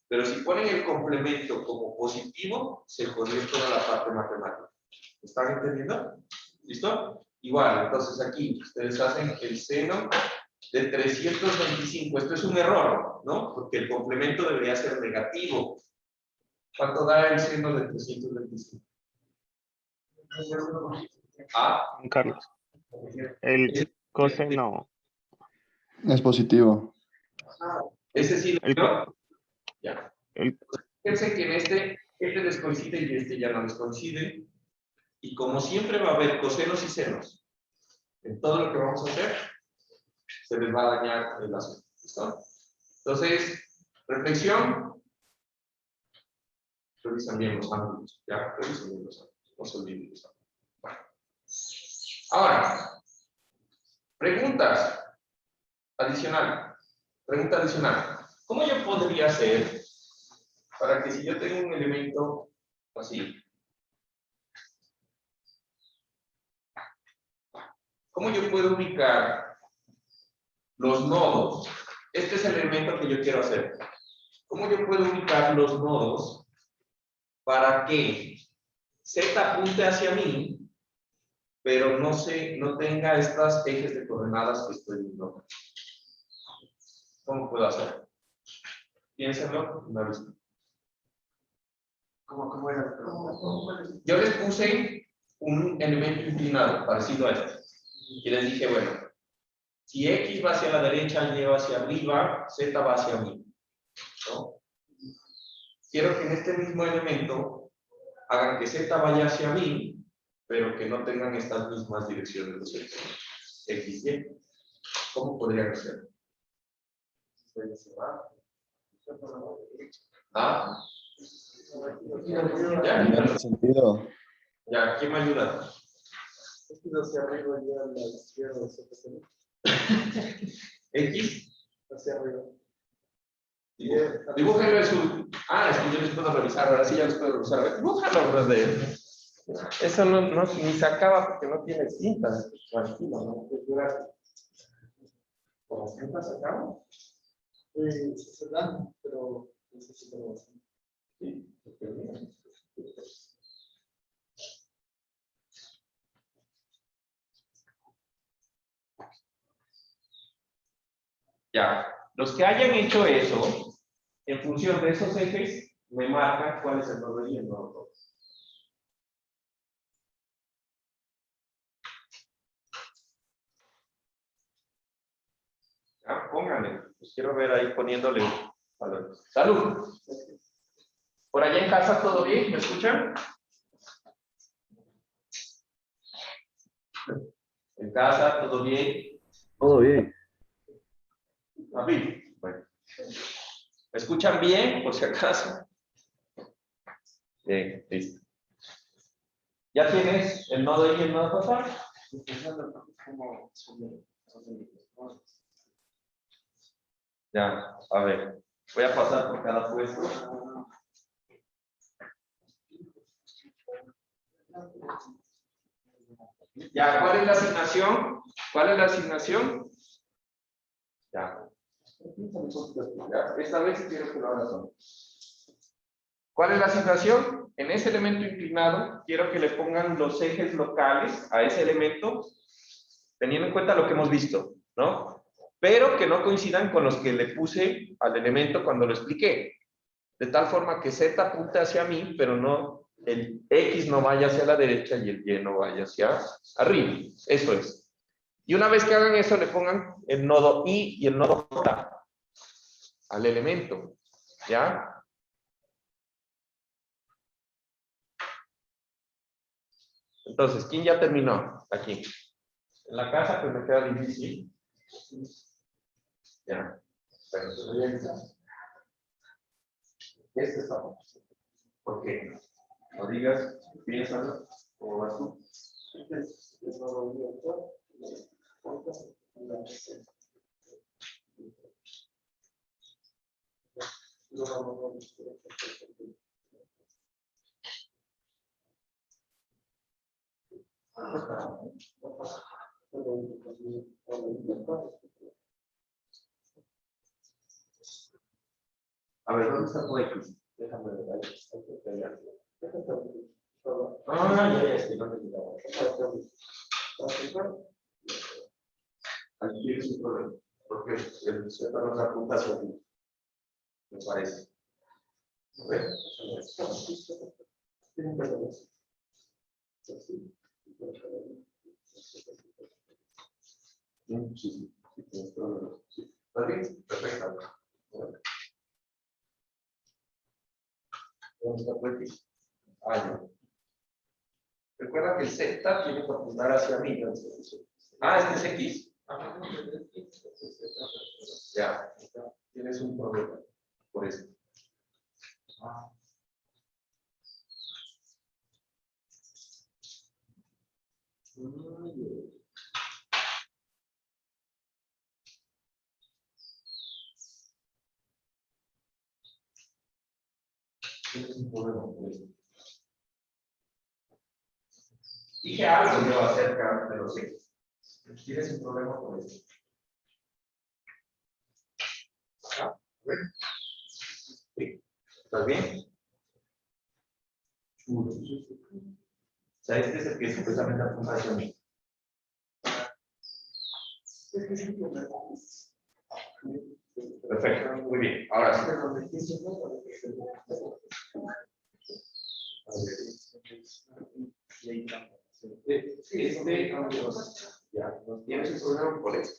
Speaker 2: Pero si ponen el complemento como positivo, se jodió toda la parte matemática. ¿Están entendiendo? ¿Listo? Igual, entonces aquí ustedes hacen el seno de 325. Esto es un error, ¿no? Porque el complemento debería ser negativo. ¿Cuánto da el seno de 325? Ah,
Speaker 4: Carlos, el coseno,
Speaker 5: Es positivo.
Speaker 2: ese sí
Speaker 4: el,
Speaker 2: lo
Speaker 4: co-
Speaker 2: ya.
Speaker 4: el,
Speaker 2: Fíjense que en este les coincide y este ya no les coincide. Y como siempre va a haber cosenos y senos en todo lo que vamos a hacer, se les va a dañar el asunto. ¿Listo? Entonces, reflexión. Revisan bien los ángulos. Ya, revisan bien los ángulos. No se olviden los ángulos. Bueno. Ahora, preguntas adicional. Pregunta adicional. ¿Cómo yo podría hacer para que si yo tengo un elemento así, cómo yo puedo ubicar los nodos? Este es el elemento que yo quiero hacer. ¿Cómo yo puedo ubicar los nodos para que Z apunte hacia mí, pero no tenga estas ejes de coordenadas que estoy viendo? ¿Cómo puedo hacer? Piénsenlo una vez.
Speaker 1: ¿Cómo era la pregunta?
Speaker 2: Yo les puse un elemento inclinado, parecido a este. Y les dije, bueno, si X va hacia la derecha, Y va hacia arriba, Z va hacia mí. ¿No? Quiero que en este mismo elemento hagan que Z vaya hacia mí, pero que no tengan estas mismas direcciones los X, Y. ¿Cómo podrían hacer? ¿Ah? Ya,
Speaker 5: En ese sentido,
Speaker 2: ya, ¿quién me ayuda?
Speaker 1: Es que hacia arriba y a la izquierda,
Speaker 2: X.
Speaker 1: hacia arriba.
Speaker 2: Dibújenlo en su. Ah, es que yo les puedo revisar, ahora sí ya les puedo revisar. A ver, dibújalo, brother. Eso no, ni se acaba porque no tiene cintas. Tranquilo, ¿no? ¿Con las cintas se acaba?
Speaker 1: Se dan, pero necesitamos.
Speaker 2: Sí. Ya, los que hayan hecho eso, en función de esos ejes, me marcan cuál es el nodo y el nodo 2. Ya, pónganle, pues quiero ver ahí poniéndole valor. ¡Salud! ¿Por allá en casa todo bien? ¿Me escuchan? ¿En casa todo bien?
Speaker 6: Todo bien.
Speaker 2: ¿A mí? Bueno. ¿Me escuchan bien, por si acaso? Bien, listo. ¿Ya tienes el nodo y el nodo J? Ya, a ver. Voy a pasar por cada puesto. Ya, ¿cuál es la asignación? ¿Cuál es la asignación? Ya. Ya, esta vez quiero que lo hagas solo. ¿Cuál es la asignación? En ese elemento inclinado, quiero que le pongan los ejes locales a ese elemento, teniendo en cuenta lo que hemos visto, ¿no? Pero que no coincidan con los que le puse al elemento cuando lo expliqué. De tal forma que Z apunte hacia mí, pero no, el X no vaya hacia la derecha y el Y no vaya hacia arriba. Eso es. Y una vez que hagan eso, le pongan el nodo I y el nodo J al elemento. ¿Ya? Entonces, ¿quién ya terminó? Aquí. En la casa, pues me queda difícil. Ya. Pero se voy a ayudar. Este está. ¿Por qué? No digas, piénsalo, ¿cómo vas tú? A ver, ¿dónde está tu X? Déjame ver ahí. Ya, es que no me llegaba. Aquí tienes un problema, porque el Z nos apunta hacia ti, me parece. A ver. Sí, tienes problemas. ¿Está bien? Perfecto. ¿Dónde está tu X? No. Recuerda que el Z tiene que apuntar hacia mí. ¿No? Este es X. Ya, tienes un problema por eso. Tienes un problema por eso. Dije algo yo acerca de los X. Tienes un problema por eso. Sí. ¿Estás bien? O sea, este es el que supuestamente apunta hacia mí. Perfecto, muy bien. Ahora sí. Sí, ya, no tienes un problema por eso.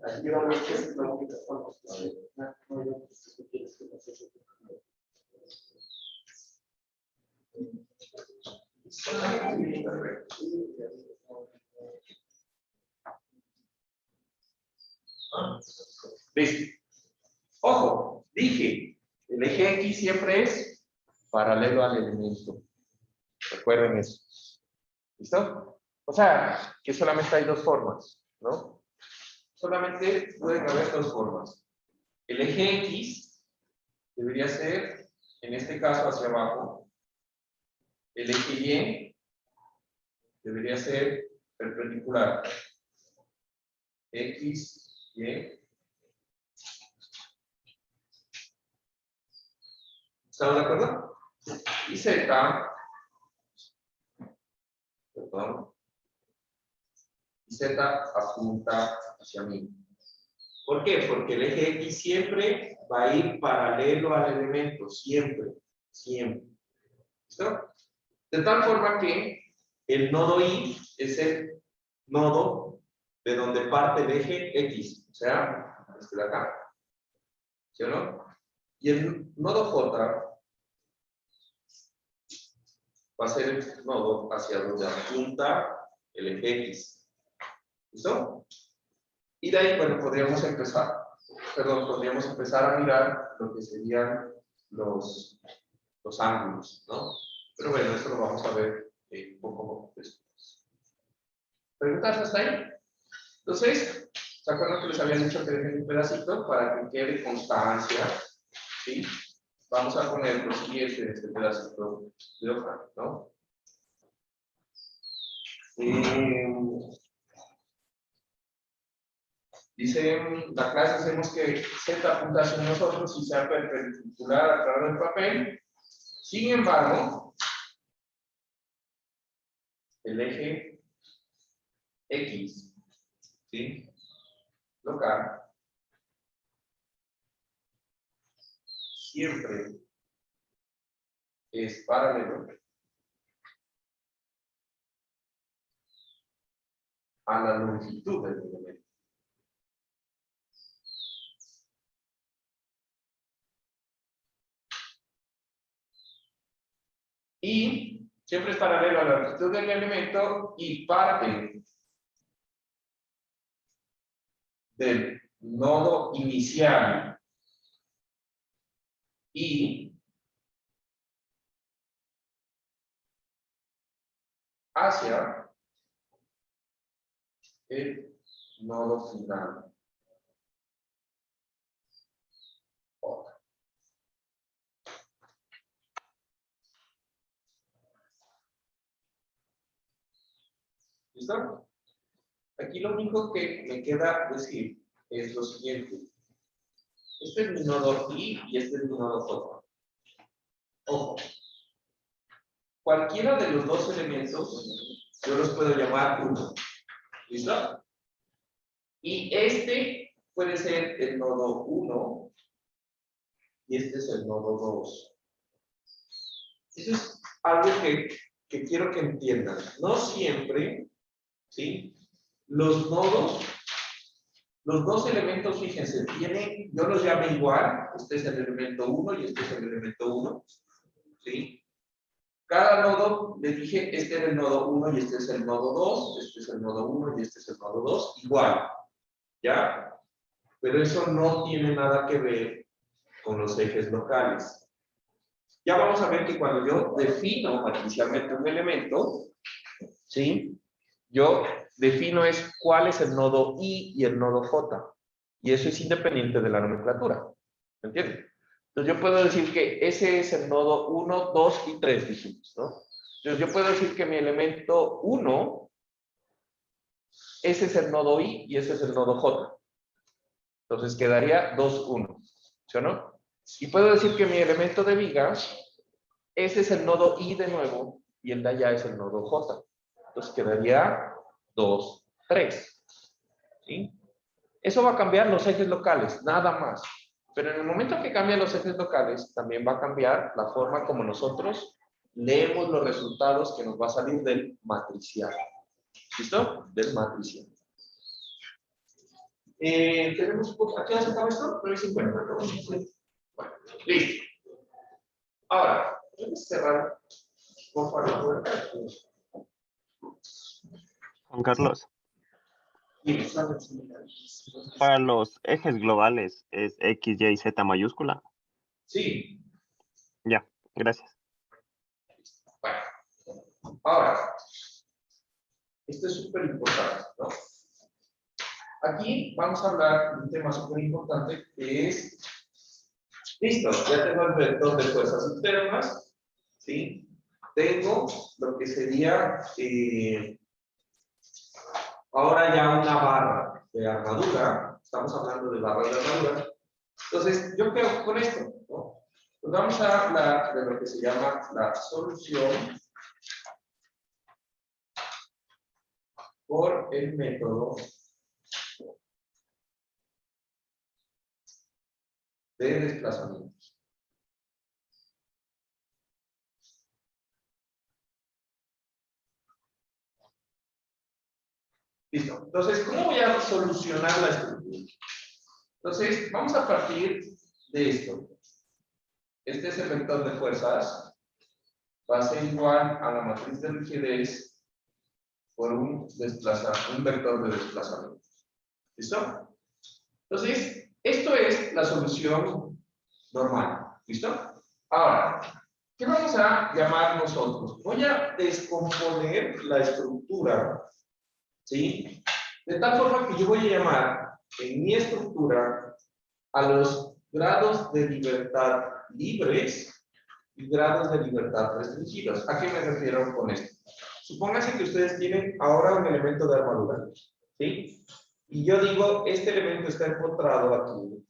Speaker 2: Aquí vamos a hacer la única forma. Listo. Ojo, dije, el eje X siempre es paralelo al elemento. Recuerden eso. ¿Listo? O sea, que solamente hay dos formas, ¿no? Solamente pueden haber dos formas. El eje X debería ser, en este caso, hacia abajo. El eje Y debería ser perpendicular. X, Y. ¿Estamos de acuerdo? Y Z, perdón, y Z apunta hacia mí. ¿Por qué? Porque el eje X siempre va a ir paralelo al elemento, siempre, siempre. ¿Listo? De tal forma que el nodo I es el nodo de donde parte el eje X, o sea, este de acá. ¿Sí o no? Y el nodo J va a ser el nodo hacia donde apunta el eje X. ¿Listo? Y de ahí, bueno, podríamos empezar a mirar lo que serían los ángulos, ¿no? Pero bueno, eso lo vamos a ver un poco después. ¿Preguntas hasta ahí? Entonces, ¿se acuerdan que les había dicho que dejen un pedacito para que quede constancia? ¿Sí? Vamos a poner lo siguiente en este pedacito de hoja, ¿no? Dice en la clase, hacemos que Z apunta hacia nosotros y sea perpendicular a través del papel. Sin embargo, el eje X, ¿sí? Local, siempre es paralelo a la longitud del elemento. Y siempre es paralelo a la longitud del elemento y parte del nodo inicial y hacia el nodo final. ¿Listo? Aquí lo único que me queda decir es lo siguiente. Este es mi nodo I y este es mi nodo J. Ojo. Cualquiera de los dos elementos yo los puedo llamar 1. ¿Listo? Y este puede ser el nodo 1 y este es el nodo 2. Eso es algo que quiero que entiendan. No siempre, ¿sí? Los nodos, los dos elementos, fíjense, tienen, yo los llamo igual, este es el elemento 1 y este es el elemento 1, ¿sí? Cada nodo, les dije, este es el nodo 1 y este es el nodo 2, este es el nodo 1 y este es el nodo 2, igual, ¿ya? Pero eso no tiene nada que ver con los ejes locales. Ya vamos a ver que cuando yo defino artificialmente un elemento, ¿sí? Yo defino es cuál es el nodo I y el nodo J. Y eso es independiente de la nomenclatura. ¿Me entienden? Entonces yo puedo decir que ese es el nodo 1, 2 y 3, dijimos, ¿no? Entonces yo puedo decir que mi elemento 1, ese es el nodo I y ese es el nodo J. Entonces quedaría 2, 1. ¿Sí o no? Y puedo decir que mi elemento de viga, ese es el nodo I de nuevo y el de allá es el nodo J. Entonces quedaría 2, 3. ¿Sí? Eso va a cambiar los ejes locales, nada más. Pero en el momento que cambian los ejes locales, también va a cambiar la forma como nosotros leemos los resultados que nos va a salir del matricial. ¿Listo? Del matricial. Tenemos, ¿a qué hora se acaba esto? 9:50. Bueno, listo. Ahora, ¿puedes cerrar, por favor?
Speaker 4: Juan Carlos,
Speaker 2: Y
Speaker 4: para los ejes globales es X, Y, Z mayúscula.
Speaker 2: sí,
Speaker 4: Ya, gracias.
Speaker 2: bueno. Ahora, esto es súper importante, ¿no? Aquí vamos a hablar de un tema súper importante que es, listo, ya tengo el vector de fuerzas internas, ¿sí? Tengo lo que sería ahora ya una barra de armadura, estamos hablando de barras de armadura. Entonces, ¿yo qué hago con esto? ¿No? Pues vamos a hablar de lo que se llama la solución por el método de desplazamientos. Listo. Entonces, ¿cómo voy a solucionar la estructura? Entonces, vamos a partir de esto. Este es el vector de fuerzas. Va a ser igual a la matriz de rigidez por un vector de desplazamiento. ¿Listo? Entonces, esto es la solución normal. ¿Listo? Ahora, ¿qué vamos a llamar nosotros? Voy a descomponer la estructura, ¿sí? De tal forma que yo voy a llamar en mi estructura a los grados de libertad libres y grados de libertad restringidos. ¿A qué me refiero con esto? Supónganse que ustedes tienen ahora un elemento de armadura, ¿sí? Y yo digo, este elemento está empotrado aquí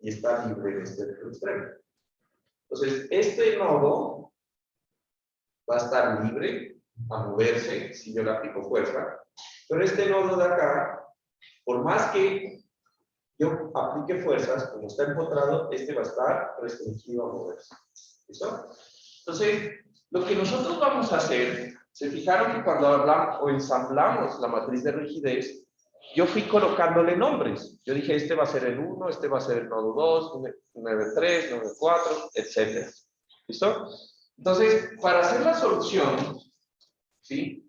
Speaker 2: y está libre en este extremo. Entonces, este nodo va a estar libre a moverse si yo le aplico fuerza, pero este nodo de acá, por más que yo aplique fuerzas, como está empotrado, este va a estar restringido a moverse. ¿Listo? Entonces, lo que nosotros vamos a hacer, se fijaron que cuando hablamos o ensamblamos la matriz de rigidez, yo fui colocándole nombres. Yo dije, este va a ser el 1, este va a ser el nodo 2, 9.3, 9.4, etc. ¿Listo? Entonces, para hacer la solución, ¿sí?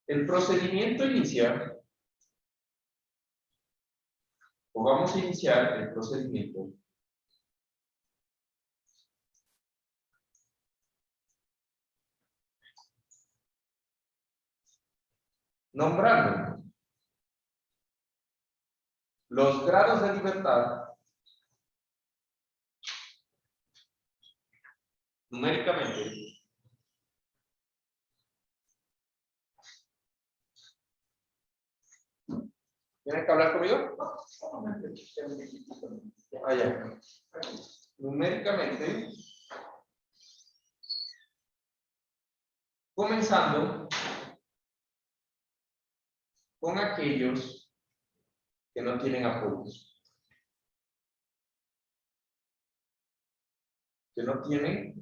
Speaker 2: El procedimiento inicial, o vamos a iniciar el procedimiento nombrando los grados de libertad numéricamente ¿Tienen que hablar conmigo? Ah, ya. Numéricamente, comenzando con aquellos que no tienen apoyos. Que no tienen,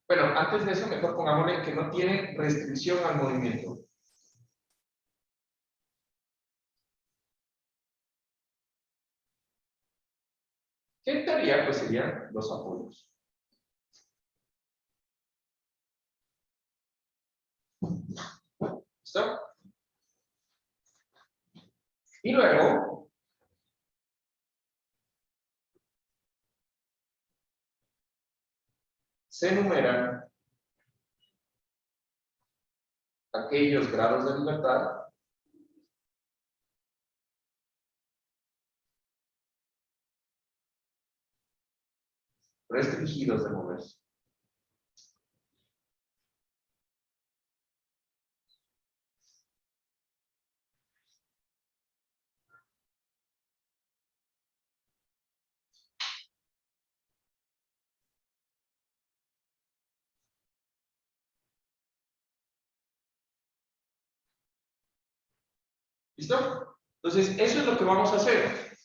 Speaker 2: bueno, antes de eso mejor pongámosle que no tienen restricción al movimiento. Que en teoría pues serían los apoyos. ¿Listo? Y luego se enumeran aquellos grados de libertad restringidos de moverse. ¿Listo? Entonces, eso es lo que vamos a hacer.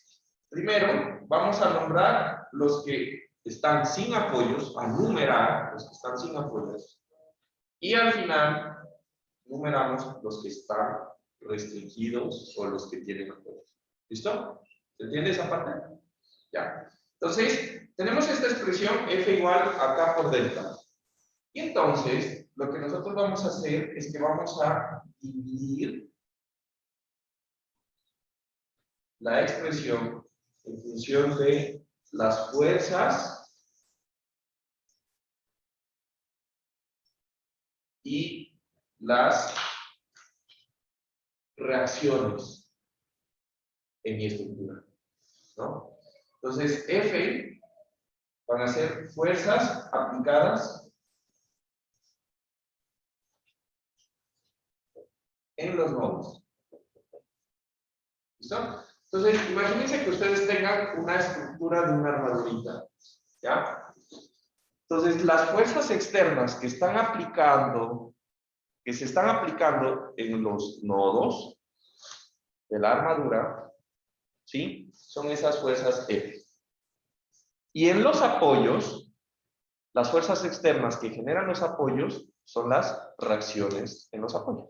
Speaker 2: Primero, vamos a nombrar los que están sin apoyos, a numerar los que están sin apoyos. Y al final, numeramos los que están restringidos o los que tienen apoyos. ¿Listo? ¿Se entiende esa parte? Ya. Entonces, tenemos esta expresión F igual a K por delta. Y entonces, lo que nosotros vamos a hacer es que vamos a dividir la expresión en función de las fuerzas y las reacciones en mi estructura, ¿no? Entonces, F van a ser fuerzas aplicadas en los nodos. ¿Listo? Entonces, imagínense que ustedes tengan una estructura de una armadurita, ¿ya? Entonces, las fuerzas externas que se están aplicando en los nodos de la armadura, ¿sí? Son esas fuerzas F. Y en los apoyos, las fuerzas externas que generan los apoyos son las reacciones en los apoyos.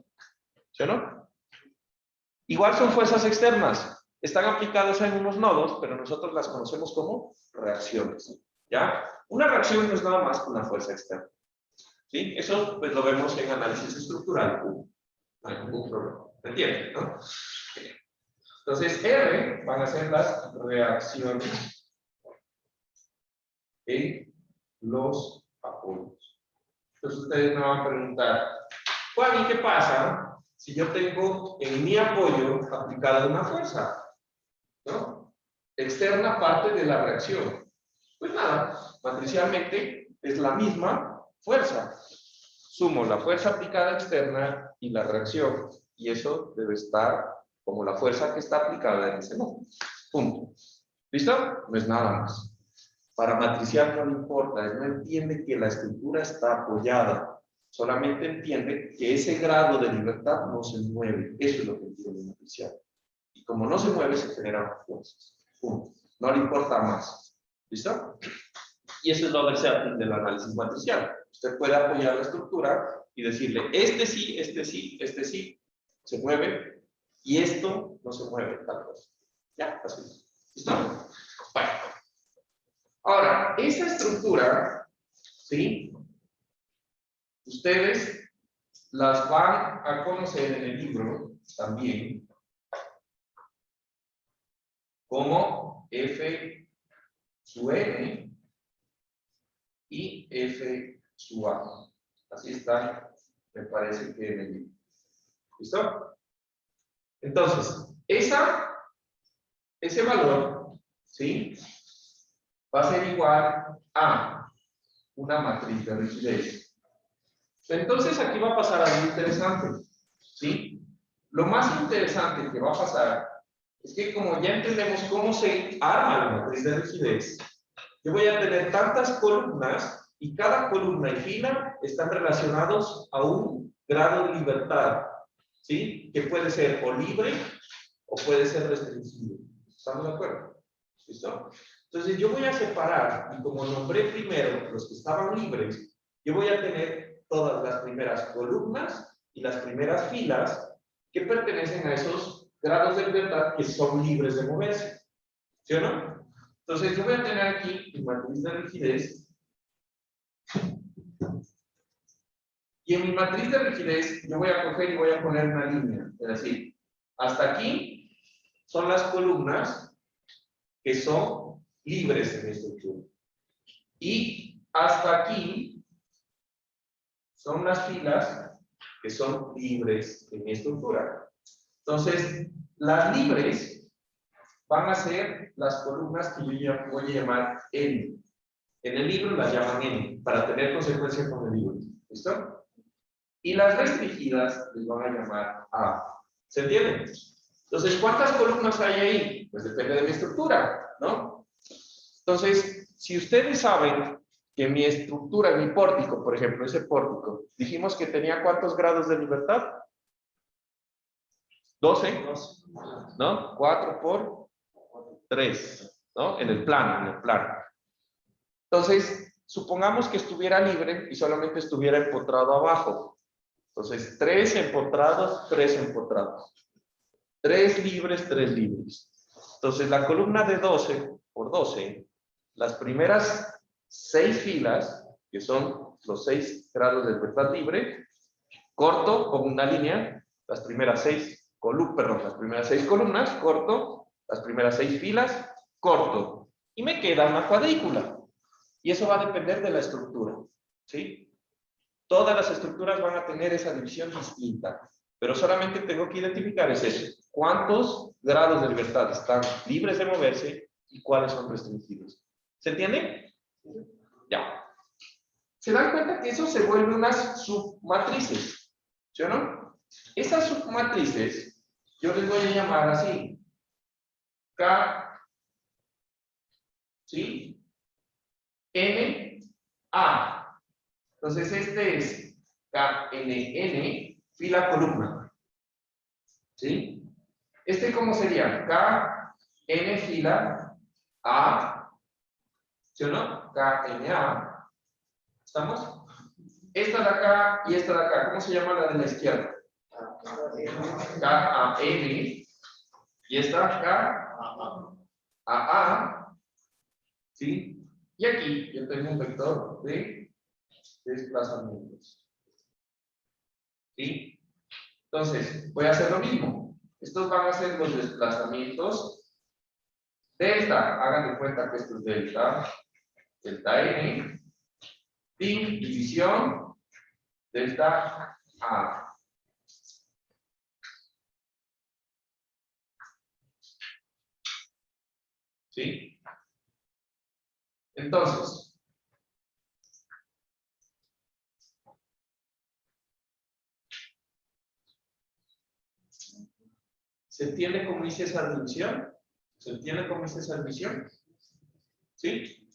Speaker 2: ¿Sí o no? Igual son fuerzas externas. Están aplicadas en unos nodos, pero nosotros las conocemos como reacciones. ¿Ya? Una reacción no es nada más que una fuerza externa. ¿Sí? Eso pues lo vemos en análisis estructural. No hay ningún problema. ¿Me entienden? ¿No? Entonces, R van a ser las reacciones en los apoyos. Entonces ustedes me van a preguntar, Juan, ¿y qué pasa si yo tengo en mi apoyo aplicada una fuerza? ¿No? Externa parte de la reacción. Pues nada, matricialmente es la misma fuerza. Sumo la fuerza aplicada externa y la reacción. Y eso debe estar como la fuerza que está aplicada en ese nodo. Punto. ¿Listo? No es nada más. Para matricial no le importa, él no entiende que la estructura está apoyada. Solamente entiende que ese grado de libertad no se mueve. Eso es lo que entiende el matricial. Y como no se mueve, se generan fuerzas. Punto. No le importa más. ¿Listo? Y eso es lo versátil del análisis matricial. Usted puede apoyar la estructura y decirle, este sí, se mueve, y esto no se mueve, tal cosa. Ya, así. ¿Listo? Bueno. Ahora, esa estructura, ¿sí? Ustedes las van a conocer en el libro también como F sub N y F sub A. Así está, me parece que en el libro. ¿Listo? Entonces, ese valor, ¿sí? Va a ser igual a una matriz de rigidez. Entonces, aquí va a pasar algo interesante, ¿sí? Lo más interesante que va a pasar es que como ya entendemos cómo se arma la matriz de rigidez, yo voy a tener tantas columnas y cada columna y fila están relacionados a un grado de libertad, ¿sí? Que puede ser o libre o puede ser restringido. ¿Estamos de acuerdo? ¿Listo? Entonces yo voy a separar, y como nombré primero los que estaban libres, yo voy a tener todas las primeras columnas y las primeras filas que pertenecen a esos grados de libertad que son libres de moverse. ¿Sí o no? Entonces yo voy a tener aquí mi matriz de rigidez. Y en mi matriz de rigidez yo voy a coger y voy a poner una línea. Es decir, hasta aquí son las columnas que son libres en esta estructura. Y hasta aquí son las filas que son libres en mi estructura. Entonces, las libres van a ser las columnas que yo ya voy a llamar N. En el libro las llaman N, para tener consecuencia con el libro. ¿Listo? Y las restringidas les van a llamar A. ¿Se entiende? Entonces, ¿cuántas columnas hay ahí? Pues depende de mi estructura, ¿no? Entonces, si ustedes saben que mi estructura, mi pórtico, por ejemplo, ese pórtico, dijimos que tenía ¿cuántos grados de libertad? 12, ¿no? 4 por 3, ¿no? En el plano, Entonces, supongamos que estuviera libre y solamente estuviera empotrado abajo. Entonces, 3 empotrados, 3 empotrados. 3 libres, 3 libres. Entonces, la columna de 12 por 12, las primeras 6 filas, que son los 6 grados de libertad libre, corto, pongo una línea, las primeras 6 columnas, corto, las primeras 6 filas, corto, y me queda una cuadrícula. Y eso va a depender de la estructura, ¿sí? Todas las estructuras van a tener esa división distinta, pero solamente tengo que identificar es eso. ¿Cuántos grados de libertad están libres de moverse y cuáles son restringidos? ¿Se entiende? Ya. ¿Se dan cuenta que eso se vuelve unas submatrices? ¿Sí o no? Esas submatrices yo les voy a llamar así. K, ¿sí? N, A. Entonces este es KNN, fila columna. ¿Sí? Este ¿cómo sería? KN fila A ¿Sí o no? KNA. ¿Estamos? Esta de acá y esta de acá, ¿cómo se llama la de la izquierda? KAN. Y esta KAA. ¿Sí? Y aquí yo tengo un vector de desplazamientos. ¿Sí? Entonces, voy a hacer lo mismo. Estos van a ser los desplazamientos delta. Hagan de cuenta que esto es delta N, división delta A. ¿Sí? Entonces, ¿se entiende cómo hice esa división? ¿Se entiende cómo hice esa división? ¿Sí?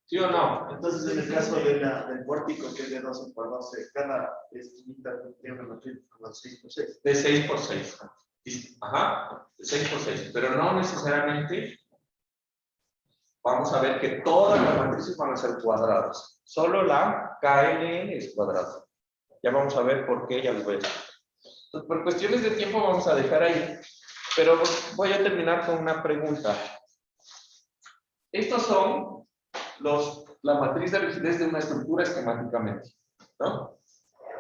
Speaker 2: ¿Sí o no?
Speaker 1: Entonces, en el caso de del pórtico, que es de 12 por 12, cada esquinita tiene una matriz como 6 por 6.
Speaker 2: De 6 por 6. Ajá, de 6 por 6. Pero no necesariamente vamos a ver que todas las matrices van a ser cuadradas. Solo la KNN es cuadrada. Ya vamos a ver por qué, ya lo voy a explicar. Entonces, por cuestiones de tiempo vamos a dejar ahí. Pero voy a terminar con una pregunta. Estos son la matriz de rigidez de una estructura esquemáticamente, ¿no?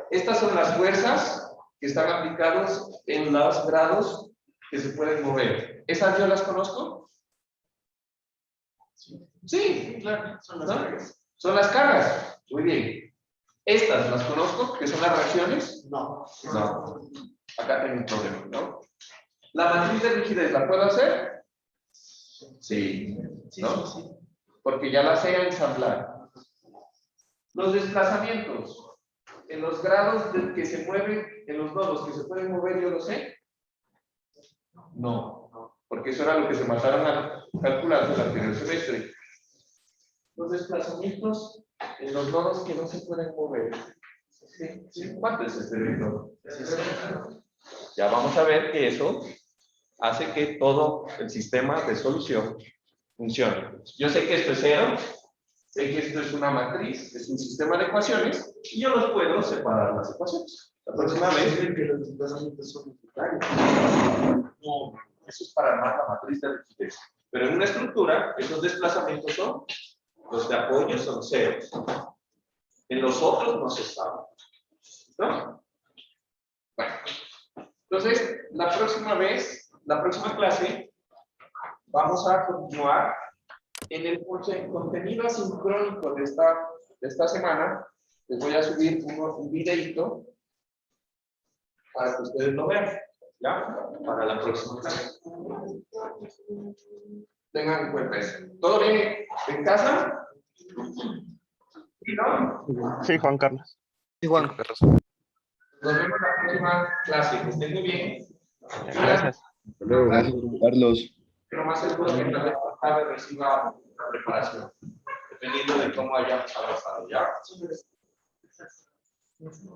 Speaker 2: Estas son las fuerzas que están aplicados en los grados que se pueden mover. ¿Esas yo las conozco? Sí, claro, son las cargas. Son las cargas. Muy bien. ¿Estas las conozco? ¿Que son las reacciones?
Speaker 1: No.
Speaker 2: No. Acá tengo un problema, ¿no? ¿La matriz de rigidez la puedo hacer? Sí. ¿No?
Speaker 1: Sí.
Speaker 2: Porque ya la sé ensamblar. Los desplazamientos en los grados que se mueven, en los nodos que se pueden mover, ¿yo lo sé? No, porque eso era lo que se mataron a calcular en el primer semestre. Los desplazamientos en los nodos que no se pueden mover. ¿Sí? ¿Cuánto es este vector? Ya vamos a ver que eso hace que todo el sistema de solución funcione. Yo sé que esto es 0, sé que esto es una matriz, es un sistema de ecuaciones, y yo los puedo separar las ecuaciones. La próxima vez.
Speaker 1: Que los desplazamientos son unitarios.
Speaker 2: No, eso es para armar la matriz de rigidez. Pero en una estructura, esos desplazamientos son, los de apoyo son ceros. En los otros no se sabe. ¿No? Bueno. Entonces, la próxima clase, vamos a continuar en el contenido asincrónico de esta semana. Les voy a subir un videito para que ustedes lo vean. ¿Ya? Para la próxima clase. Tengan en cuenta eso. ¿Todo bien en casa? ¿Sí, no?
Speaker 4: Sí, Juan Carlos.
Speaker 2: Nos vemos la próxima clase. Que estén muy bien.
Speaker 4: Gracias.
Speaker 5: Gracias, Carlos.
Speaker 2: Pero más seguro que la vez pasada reciba la preparación, dependiendo de cómo hayamos avanzado, ¿ya?